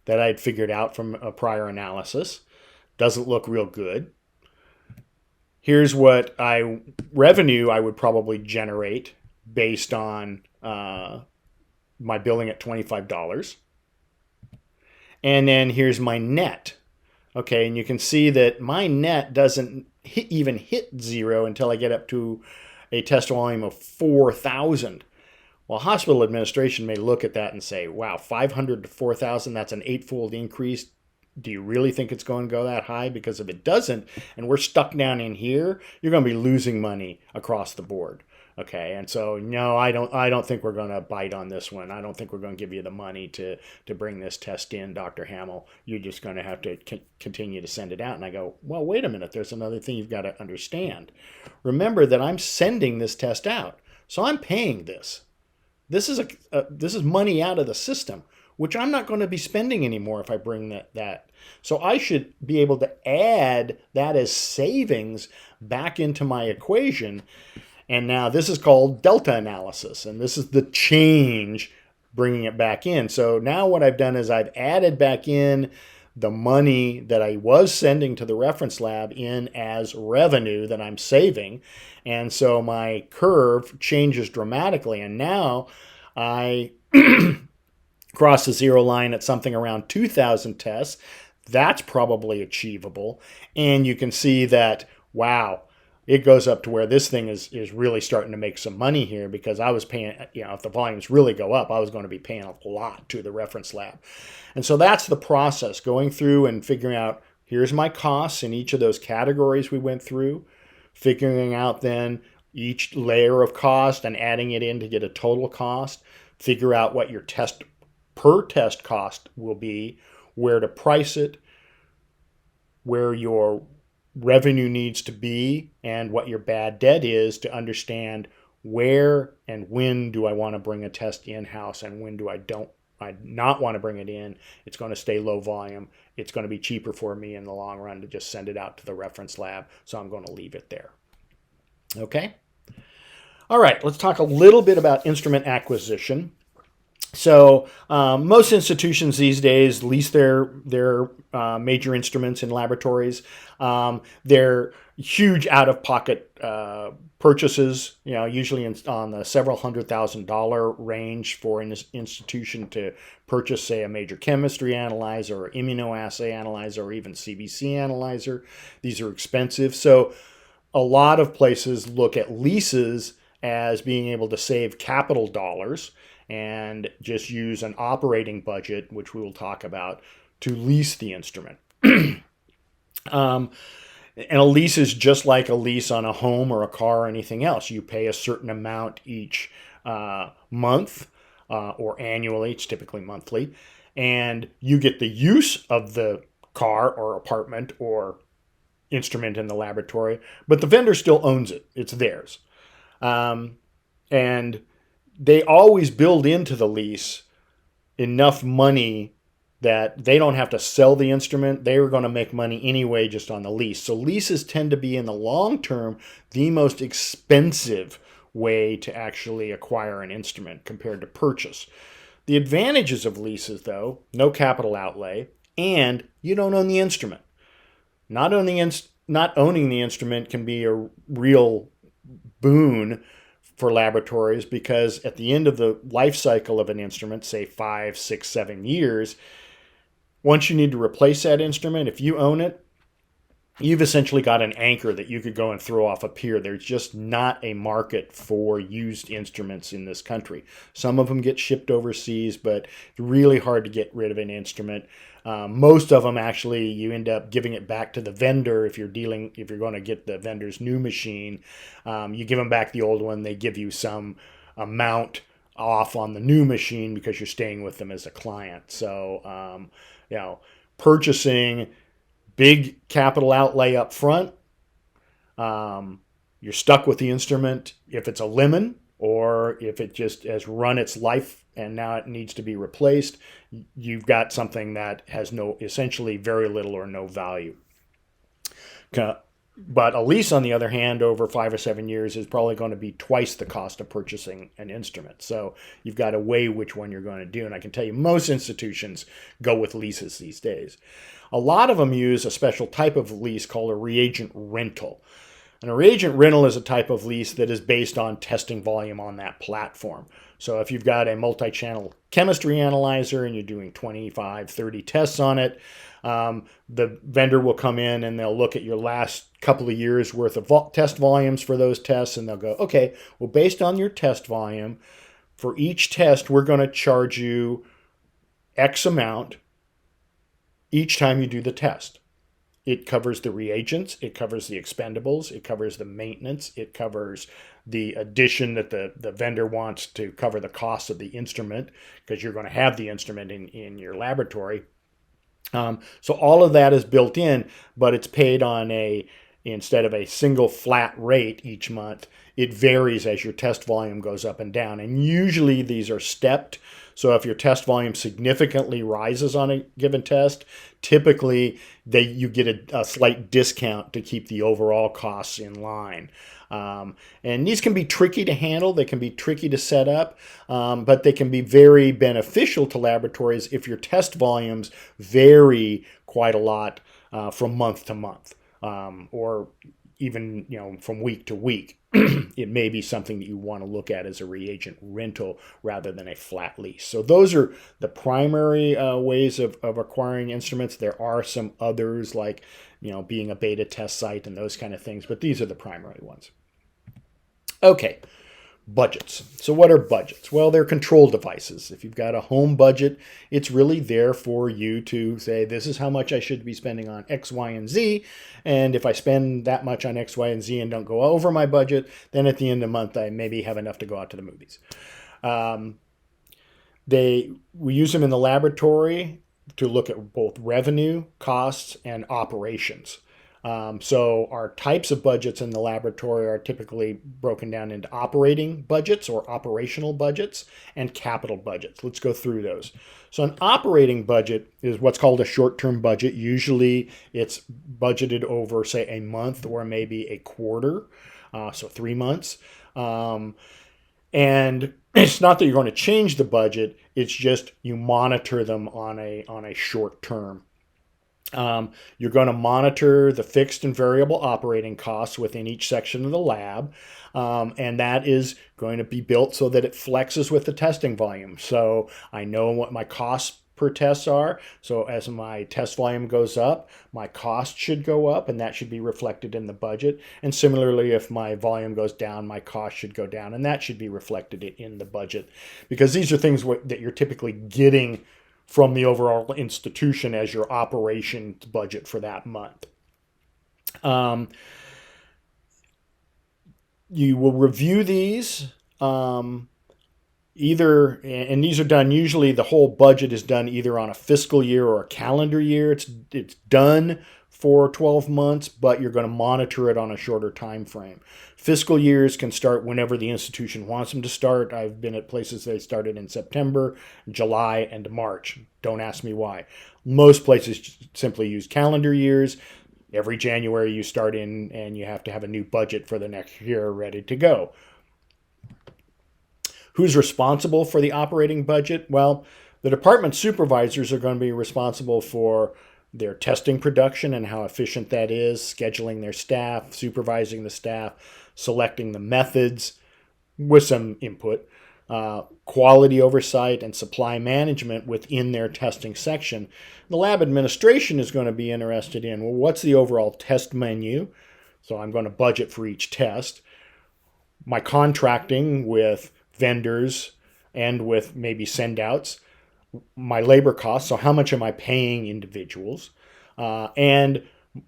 that I'd figured out from a prior analysis. Doesn't look real good. Here's what revenue I would probably generate based on my billing at $25. And then here's my net. Okay, and you can see that my net doesn't even hit zero until I get up to a test volume of 4,000. Well, hospital administration may look at that and say, wow, 500 to 4,000, that's an eightfold increase. Do you really think it's going to go that high? Because if it doesn't, and we're stuck down in here, you're going to be losing money across the board. Okay, and so no, I don't think we're going to bite on this one. I don't think we're going to give you the money to bring this test in, Dr. Hamill. You're just going to have to continue to send it out. And I go, well, wait a minute. There's another thing you've got to understand. Remember that I'm sending this test out, so I'm paying this. This is money out of the system, which I'm not going to be spending anymore if I bring that. So I should be able to add that as savings back into my equation. And now this is called delta analysis, and this is the change bringing it back in. So now what I've done is I've added back in the money that I was sending to the reference lab in as revenue that I'm saving. And so my curve changes dramatically. And now I cross the zero line at something around 2,000 tests. That's probably achievable. And you can see that, wow, it goes up to where this thing is really starting to make some money here, because I was paying, if the volumes really go up, I was going to be paying a lot to the reference lab. And so that's the process, going through and figuring out, here's my costs in each of those categories we went through, figuring out then each layer of cost and adding it in to get a total cost, figure out what your per test cost will be, where to price it, where your revenue needs to be, and what your bad debt is, to understand where and when do I want to bring a test in-house and when do I not want to bring it in. It's going to stay low volume. It's going to be cheaper for me in the long run to just send it out to the reference lab, so I'm going to leave it there. Okay? All right, let's talk a little bit about instrument acquisition. So most institutions these days lease their major instruments in laboratories. They're huge out-of-pocket purchases, usually on the several $100,000 range for an institution to purchase, say, a major chemistry analyzer or immunoassay analyzer or even CBC analyzer. These are expensive. So a lot of places look at leases as being able to save capital dollars and just use an operating budget, which we will talk about, to lease the instrument. And a lease is just like a lease on a home or a car or anything else. You pay a certain amount each month or annually. It's typically monthly. And you get the use of the car or apartment or instrument in the laboratory, but the vendor still owns it. It's theirs. And they always build into the lease enough money that they don't have to sell the instrument. They are going to make money anyway just on the lease. So leases tend to be, in the long term, the most expensive way to actually acquire an instrument compared to purchase. The advantages of leases, though, no capital outlay, and you don't own the instrument. Not owning the instrument can be a real boon for laboratories, because at the end of the life cycle of an instrument, say 5, 6, 7 years, once you need to replace that instrument, if you own it, you've essentially got an anchor that you could go and throw off a pier. There's just not a market for used instruments in this country. Some of them get shipped overseas, but it's really hard to get rid of an instrument. Most of them, actually, you end up giving it back to the vendor if you're going to get the vendor's new machine. You give them back the old one. They give you some amount off on the new machine because you're staying with them as a client. So, purchasing big capital outlay up front, you're stuck with the instrument if it's a lemon, or if it just has run its life and now it needs to be replaced. You've got something that has essentially very little or no value. But a lease, on the other hand, over 5 or 7 years is probably going to be twice the cost of purchasing an instrument. So you've got to weigh which one you're going to do. And I can tell you most institutions go with leases these days. A lot of them use a special type of lease called a reagent rental. And a reagent rental is a type of lease that is based on testing volume on that platform. So if you've got a multi-channel chemistry analyzer and you're doing 25, 30 tests on it, the vendor will come in and they'll look at your last couple of years worth of test volumes for those tests, and they'll go, okay, well, based on your test volume, for each test, we're going to charge you X amount each time you do the test. It covers the reagents, it covers the expendables, it covers the maintenance, it covers the addition that the vendor wants to cover the cost of the instrument, because you're going to have the instrument in your laboratory. So all of that is built in, but it's paid on instead of a single flat rate each month, it varies as your test volume goes up and down. And usually these are stepped. So if your test volume significantly rises on a given test, typically you get a slight discount to keep the overall costs in line. And these can be tricky to handle. They can be tricky to set up, but they can be very beneficial to laboratories if your test volumes vary quite a lot from month to month, or even from week to week. It may be something that you want to look at as a reagent rental rather than a flat lease. So those are the primary ways of acquiring instruments. There are some others, like being a beta test site and those kind of things, but these are the primary ones. Okay, budgets. So what are budgets? Well, they're control devices. If you've got a home budget, it's really there for you to say, this is how much I should be spending on X, Y, and Z. And if I spend that much on X, Y, and Z and don't go over my budget, then at the end of the month, I maybe have enough to go out to the movies. We use them in the laboratory to look at both revenue, costs, and operations. So our types of budgets in the laboratory are typically broken down into operating budgets or operational budgets and capital budgets. Let's go through those. So an operating budget is what's called a short-term budget. Usually it's budgeted over, say, a month or maybe a quarter, so 3 months. And it's not that you're going to change the budget, it's just you monitor them on a short term. You're going to monitor the fixed and variable operating costs within each section of the lab, and that is going to be built so that it flexes with the testing volume. So I know what my costs per test are. So as my test volume goes up, my cost should go up, and that should be reflected in the budget. And similarly, if my volume goes down, my cost should go down, and that should be reflected in the budget, because these are things that you're typically getting from the overall institution as your operations budget for that month. You will review these either, and these are done, usually the whole budget is done either on a fiscal year or a calendar year. It's done for 12 months, but you're going to monitor it on a shorter time frame. Fiscal years can start whenever the institution wants them to start. I've been at places they started in September, July, and March. Don't ask me why. Most places simply use calendar years. Every January you start in, and you have to have a new budget for the next year ready to go. Who's responsible for the operating budget? Well, the department supervisors are going to be responsible for their testing production and how efficient that is, scheduling their staff, supervising the staff, selecting the methods with some input, quality oversight, and supply management within their testing section. The lab administration is going to be interested in, well, what's the overall test menu? So I'm going to budget for each test. My contracting with vendors and with maybe send-outs, my labor costs, so how much am I paying individuals, and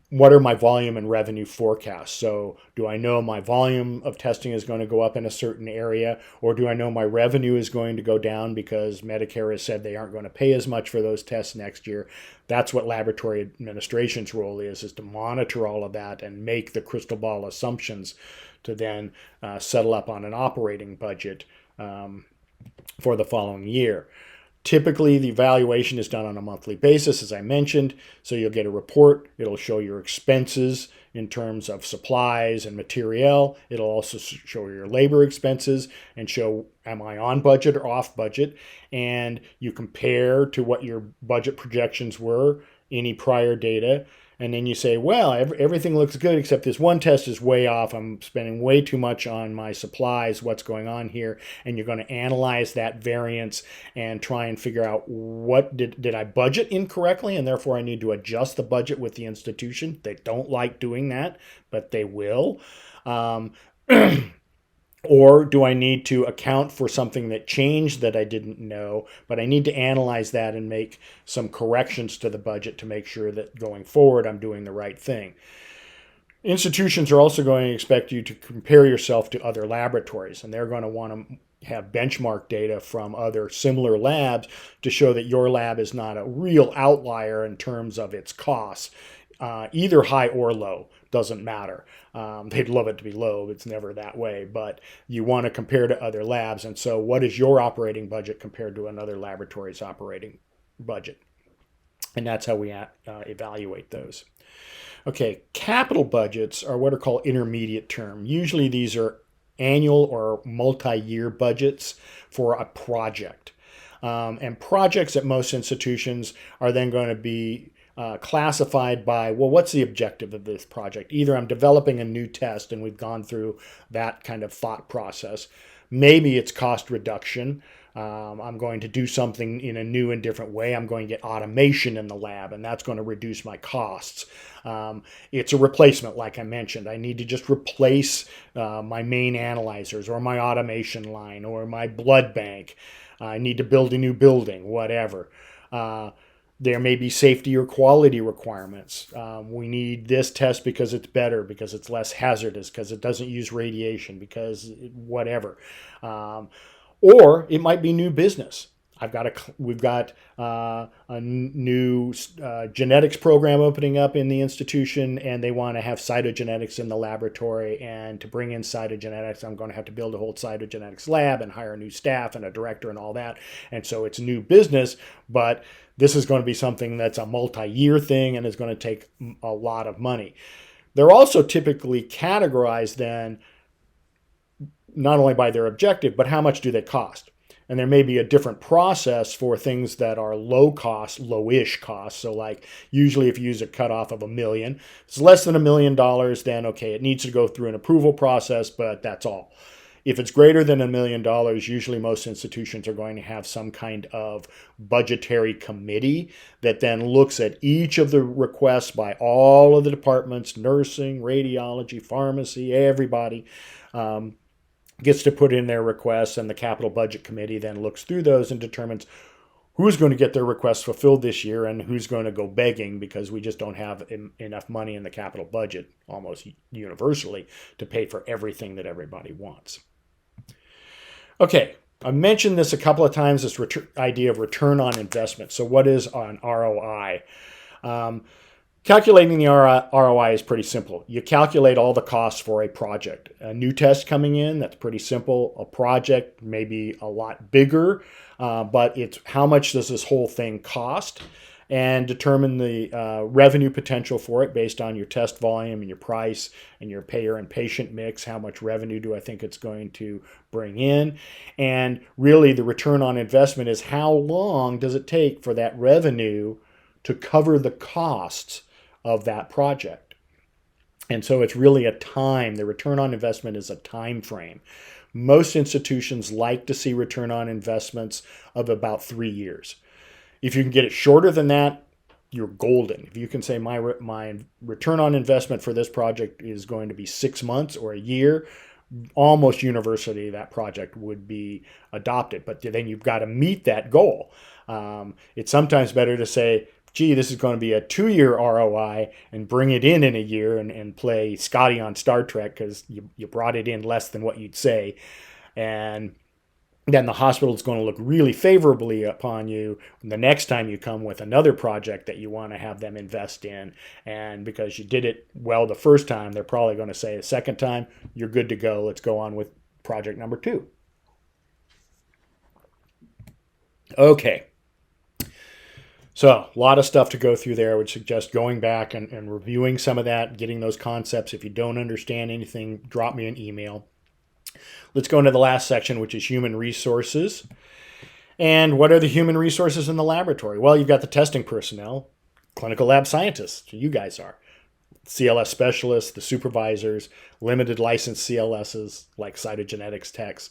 what are my volume and revenue forecasts? So do I know my volume of testing is going to go up in a certain area, or do I know my revenue is going to go down because Medicare has said they aren't going to pay as much for those tests next year? That's what laboratory administration's role is to monitor all of that and make the crystal ball assumptions to then settle up on an operating budget for the following year. Typically, the evaluation is done on a monthly basis, as I mentioned. So you'll get a report. It'll show your expenses in terms of supplies and material. It'll also show your labor expenses and show, am I on budget or off budget? And you compare to what your budget projections were, any prior data. And then you say, well, everything looks good except this one test is way off. I'm spending way too much on my supplies. What's going on here? And you're going to analyze that variance and try and figure out what did I budget incorrectly, and therefore I need to adjust the budget with the institution. They don't like doing that, but they will. Or do I need to account for something that changed that I didn't know, but I need to analyze that and make some corrections to the budget to make sure that going forward I'm doing the right thing. Institutions are also going to expect you to compare yourself to other laboratories, and they're going to want to have benchmark data from other similar labs to show that your lab is not a real outlier in terms of its costs. Either high or low, doesn't matter. They'd love it to be low. It's never that way, but you want to compare to other labs. And so what is your operating budget compared to another laboratory's operating budget? And that's how we evaluate those. Okay, capital budgets are what are called intermediate term. Usually these are annual or multi-year budgets for a project. And projects at most institutions are then going to be classified by, well, what's the objective of this project? Either I'm developing a new test, and we've gone through that kind of thought process. Maybe it's cost reduction. I'm going to do something in a new and different way. I'm going to get automation in the lab, and that's going to reduce my costs. It's a replacement, like I mentioned. I need to just replace my main analyzers or my automation line or my blood bank. I need to build a new building, whatever. There may be safety or quality requirements. We need this test because it's better, because it's less hazardous, because it doesn't use radiation, because whatever. Or it might be new business. We've got a new genetics program opening up in the institution, and they want to have cytogenetics in the laboratory. And to bring in cytogenetics, I'm going to have to build a whole cytogenetics lab and hire new staff and a director and all that. And so it's new business, but this is going to be something that's a multi-year thing and is going to take a lot of money. They're also typically categorized then not only by their objective, but how much do they cost? And there may be a different process for things that are low cost, lowish cost. So like usually if you use a cutoff of $1 million, it's less than $1 million, then okay, it needs to go through an approval process, but that's all. If it's greater than $1 million, usually most institutions are going to have some kind of budgetary committee that then looks at each of the requests by all of the departments, nursing, radiology, pharmacy, everybody, gets to put in their requests, and the capital budget committee then looks through those and determines who's going to get their requests fulfilled this year and who's going to go begging because we just don't have enough money in the capital budget almost universally to pay for everything that everybody wants. Okay, I mentioned this a couple of times, this idea of return on investment. So what is an ROI? Calculating the ROI is pretty simple. You calculate all the costs for a project. A new test coming in, that's pretty simple. A project may be a lot bigger, but it's how much does this whole thing cost, and determine the revenue potential for it based on your test volume and your price and your payer and patient mix. How much revenue do I think it's going to bring in? And really the return on investment is how long does it take for that revenue to cover the costs of that project. And so it's really a time. The return on investment is a time frame. Most institutions like to see return on investments of about 3 years. If you can get it shorter than that, you're golden. If you can say my return on investment for this project is going to be 6 months or a year, almost universally that project would be adopted. But then you've got to meet that goal. It's sometimes better to say, gee, this is going to be a 2-year ROI and bring it in a year and play Scotty on Star Trek because you brought it in less than what you'd say. And then the hospital is going to look really favorably upon you the next time you come with another project that you want to have them invest in. And because you did it well the first time, they're probably going to say the second time, you're good to go. Let's go on with project number 2. Okay. So a lot of stuff to go through there. I would suggest going back and reviewing some of that, getting those concepts. If you don't understand anything, drop me an email. Let's go into the last section, which is human resources. And what are the human resources in the laboratory? Well, you've got the testing personnel, clinical lab scientists, you guys are, CLS specialists, the supervisors, limited license CLSs like cytogenetics techs,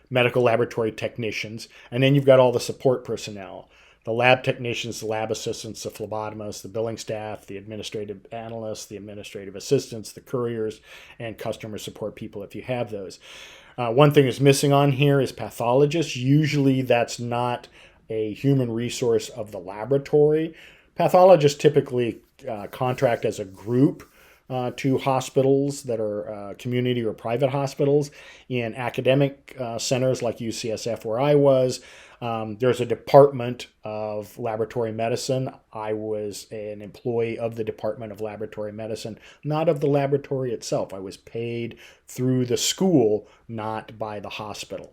medical laboratory technicians, and then you've got all the support personnel, the lab technicians, the lab assistants, the phlebotomists, the billing staff, the administrative analysts, the administrative assistants, the couriers, and customer support people if you have those. One thing that's missing on here is pathologists. Usually that's not a human resource of the laboratory. Pathologists typically contract as a group to hospitals that are community or private hospitals. In academic centers like UCSF, where I was, there's a department of laboratory medicine. I was an employee of the Department of Laboratory Medicine, not of the laboratory itself. I was paid through the school, not by the hospital.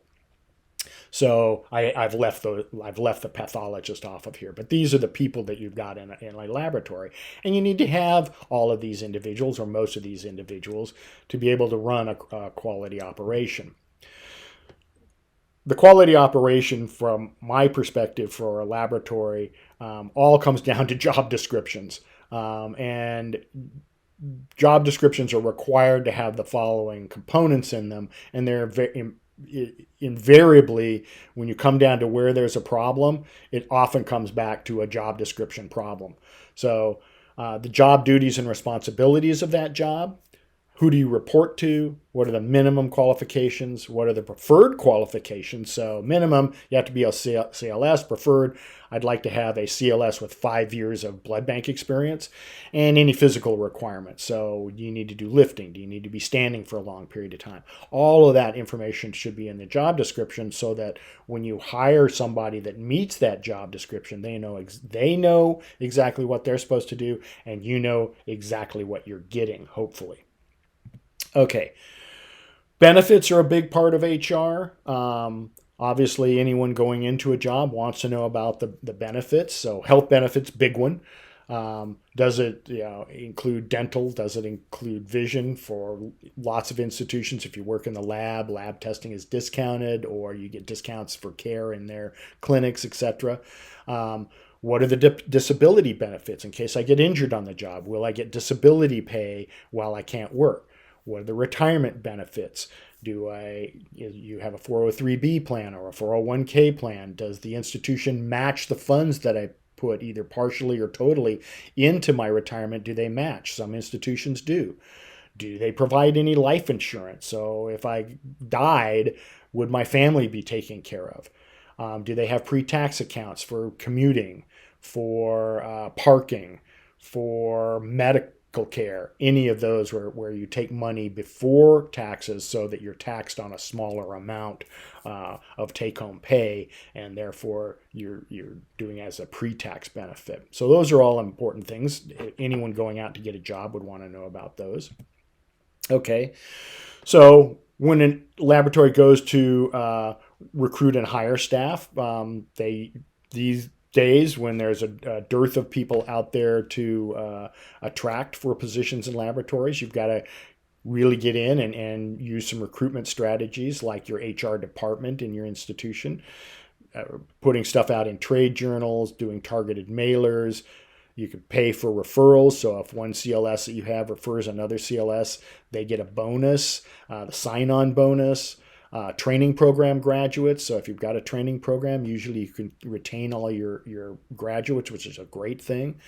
So I've left the pathologist off of here, but these are the people that you've got in a laboratory, and you need to have all of these individuals or most of these individuals to be able to run a quality operation. The quality operation, from my perspective for a laboratory, all comes down to job descriptions, and job descriptions are required to have the following components in them, and they're invariably, when you come down to where there's a problem, it often comes back to a job description problem. So the job duties and responsibilities of that job, who do you report to? What are the minimum qualifications? What are the preferred qualifications? So minimum, you have to be a CLS. Preferred, I'd like to have a CLS with 5 years of blood bank experience, and any physical requirements. So do you need to do lifting? Do you need to be standing for a long period of time? All of that information should be in the job description, so that when you hire somebody that meets that job description, they know exactly what they're supposed to do, and you know exactly what you're getting, hopefully. Okay, benefits are a big part of HR. Obviously, anyone going into a job wants to know about the benefits. So health benefits, big one. Does it include dental? Does it include vision? For lots of institutions, if you work in the lab testing is discounted, or you get discounts for care in their clinics, etc. What are the disability benefits in case I get injured on the job? Will I get disability pay while I can't work? What are the retirement benefits? You have a 403B plan or a 401k plan? Does the institution match the funds that I put, either partially or totally, into my retirement? Do they match? Some institutions do. Do they provide any life insurance? So if I died, would my family be taken care of? Do they have pre-tax accounts for commuting, for parking, for medical care, any of those where you take money before taxes so that you're taxed on a smaller amount of take-home pay, and therefore you're doing as a pre-tax benefit. So those are all important things. Anyone going out to get a job would want to know about those. Okay, so when a laboratory goes to recruit and hire staff, these days when there's a dearth of people out there to attract for positions in laboratories, you've got to really get in and use some recruitment strategies like your HR department in your institution, putting stuff out in trade journals, doing targeted mailers. You could pay for referrals. So if one CLS that you have refers another CLS, they get a bonus, the sign-on bonus. Training program graduates. So if you've got a training program, usually you can retain all your graduates, which is a great thing.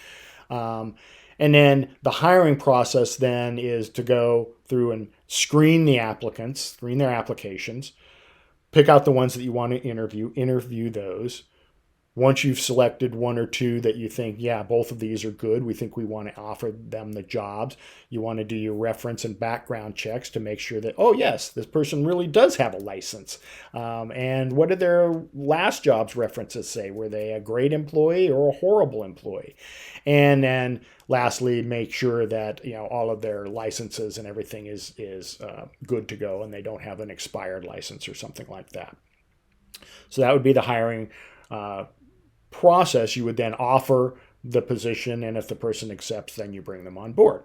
And then the hiring process then is to go through and screen their applications, pick out the ones that you want to interview those. Once you've selected one or two that you think, yeah, both of these are good, we think we want to offer them the jobs, you want to do your reference and background checks to make sure that, oh, yes, this person really does have a license. And what did their last job's references say? Were they a great employee or a horrible employee? And then lastly, make sure that all of their licenses and everything is good to go, and they don't have an expired license or something like that. So that would be the hiring process, you would then offer the position, and if the person accepts, then you bring them on board.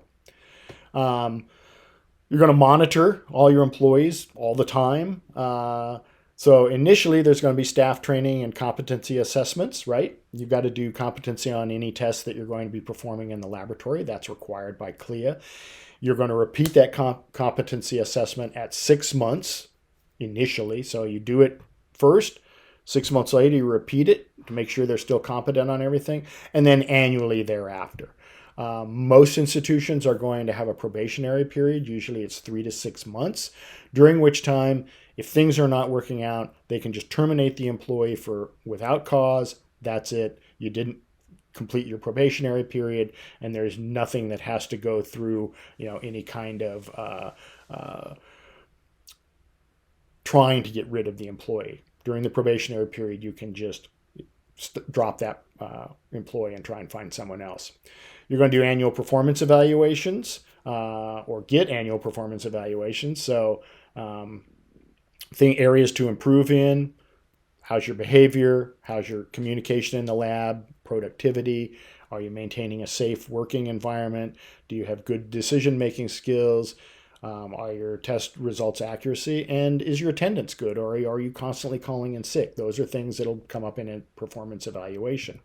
You're going to monitor all your employees all the time. So initially, there's going to be staff training and competency assessments, right? You've got to do competency on any tests that you're going to be performing in the laboratory. That's required by CLIA. You're going to repeat that competency assessment at 6 months initially. So you do it first. 6 months later, you repeat it to make sure they're still competent on everything, and then annually thereafter. Most institutions are going to have a probationary period. Usually it's 3 to 6 months, during which time, if things are not working out, they can just terminate the employee without cause. That's it. You didn't complete your probationary period, and there's nothing that has to go through, any kind of trying to get rid of the employee. During the probationary period, you can just drop that employee and try and find someone else. You're going to do annual performance evaluations or get annual performance evaluations. So areas to improve in: how's your behavior? How's your communication in the lab? Productivity? Are you maintaining a safe working environment? Do you have good decision-making skills? Are your test results accuracy? And is your attendance good, or are you constantly calling in sick? Those are things that'll come up in a performance evaluation.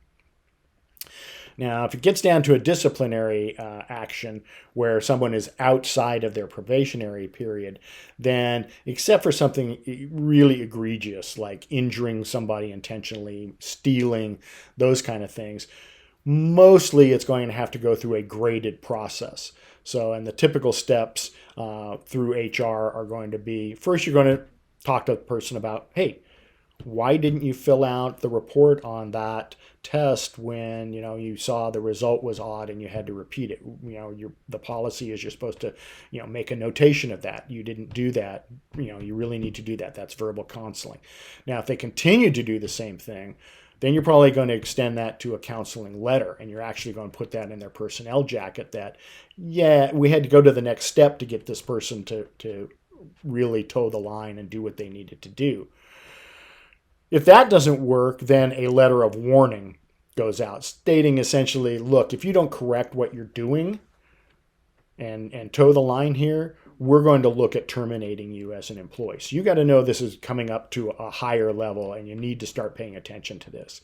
Now, if it gets down to a disciplinary action where someone is outside of their probationary period, then except for something really egregious like injuring somebody intentionally, stealing, those kind of things, mostly it's going to have to go through a graded process. So, and the typical steps through HR are going to be, first you're going to talk to the person about, hey, why didn't you fill out the report on that test when you saw the result was odd and you had to repeat it? The policy is you're supposed to make a notation of that. You didn't do that. You really need to do that. That's verbal counseling. Now, if they continue to do the same thing, then you're probably going to extend that to a counseling letter, and you're actually going to put that in their personnel jacket that, yeah, we had to go to the next step to get this person to really toe the line and do what they needed to do. If that doesn't work, then a letter of warning goes out stating essentially, look, if you don't correct what you're doing and toe the line here, we're going to look at terminating you as an employee. So you got to know this is coming up to a higher level, and you need to start paying attention to this.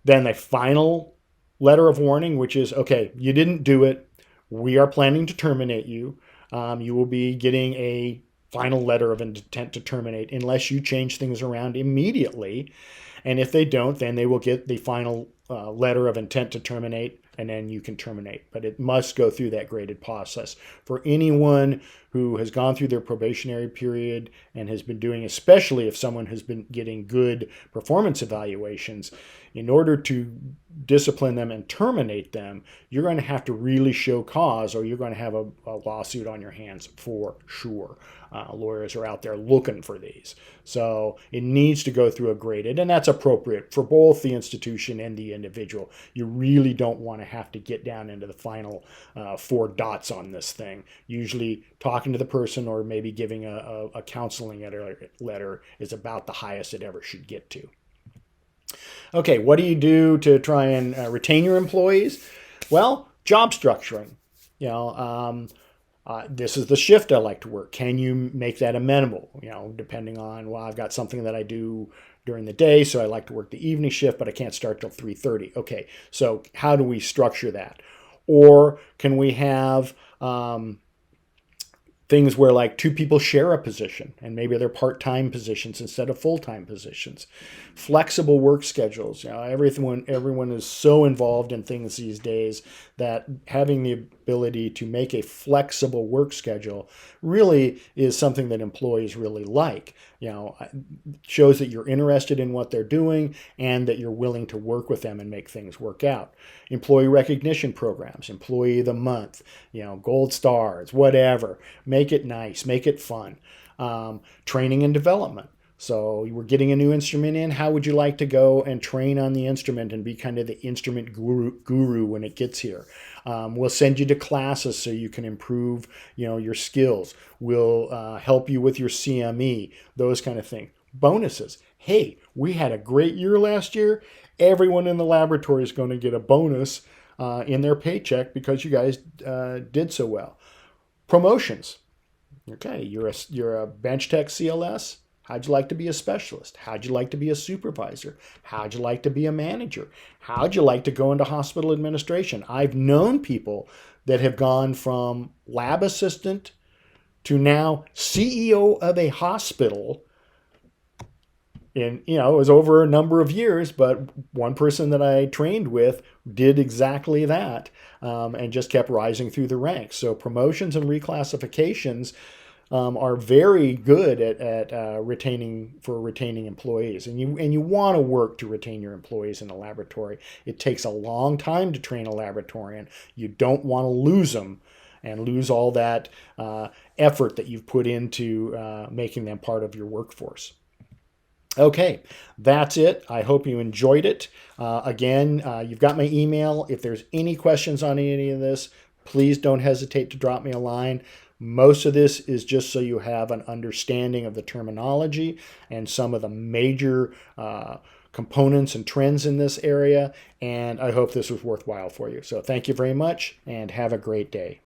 Then the final letter of warning, which is, okay, you didn't do it. We are planning to terminate you. You will be getting a final letter of intent to terminate unless you change things around immediately. And if they don't, then they will get the final letter of intent to terminate, and then you can terminate. But it must go through that graded process. For anyone who has gone through their probationary period and has been doing, especially if someone has been getting good performance evaluations, in order to discipline them and terminate them, you're going to have to really show cause, or you're going to have a lawsuit on your hands for sure. Lawyers are out there looking for these. So it needs to go through a graded, and that's appropriate for both the institution and the individual. You really don't want to have to get down into the final 4 dots on this thing. Usually talking to the person or maybe giving a counseling letter is about the highest it ever should get to. Okay, what do you do to try and retain your employees? Well, job structuring. This is the shift I like to work. Can you make that amenable? Depending on, well, I've got something that I do during the day, so I like to work the evening shift, but I can't start till 3:30. Okay, so how do we structure that? Or can we have things where like 2 people share a position, and maybe they're part-time positions instead of full-time positions. Flexible work schedules. Everyone is so involved in things these days that having the ability to make a flexible work schedule really is something that employees really like. Shows that you're interested in what they're doing and that you're willing to work with them and make things work out. Employee recognition programs, employee of the month, gold stars, whatever. Make it nice, make it fun. Training and development. So we're getting a new instrument in. How would you like to go and train on the instrument and be kind of the instrument guru when it gets here? We'll send you to classes so you can improve, your skills. We'll help you with your CME, those kind of things. Bonuses. Hey, we had a great year last year, Everyone in the laboratory is going to get a bonus in their paycheck because you guys did so well. Promotions. Okay, you're a bench tech CLS. How'd you like to be a specialist? How'd you like to be a supervisor? How'd you like to be a manager? How'd you like to go into hospital administration? I've known people that have gone from lab assistant to now CEO of a hospital. And, it was over a number of years, but one person that I trained with did exactly that and just kept rising through the ranks. So promotions and reclassifications are very good at retaining employees, and you want to work to retain your employees in a laboratory. It takes a long time to train a laboratorian. You don't want to lose them and lose all that effort that you've put into making them part of your workforce. Okay, that's it. I hope you enjoyed it. Again, you've got my email. If there's any questions on any of this, please don't hesitate to drop me a line. Most of this is just so you have an understanding of the terminology and some of the major components and trends in this area. And I hope this was worthwhile for you. So thank you very much and have a great day.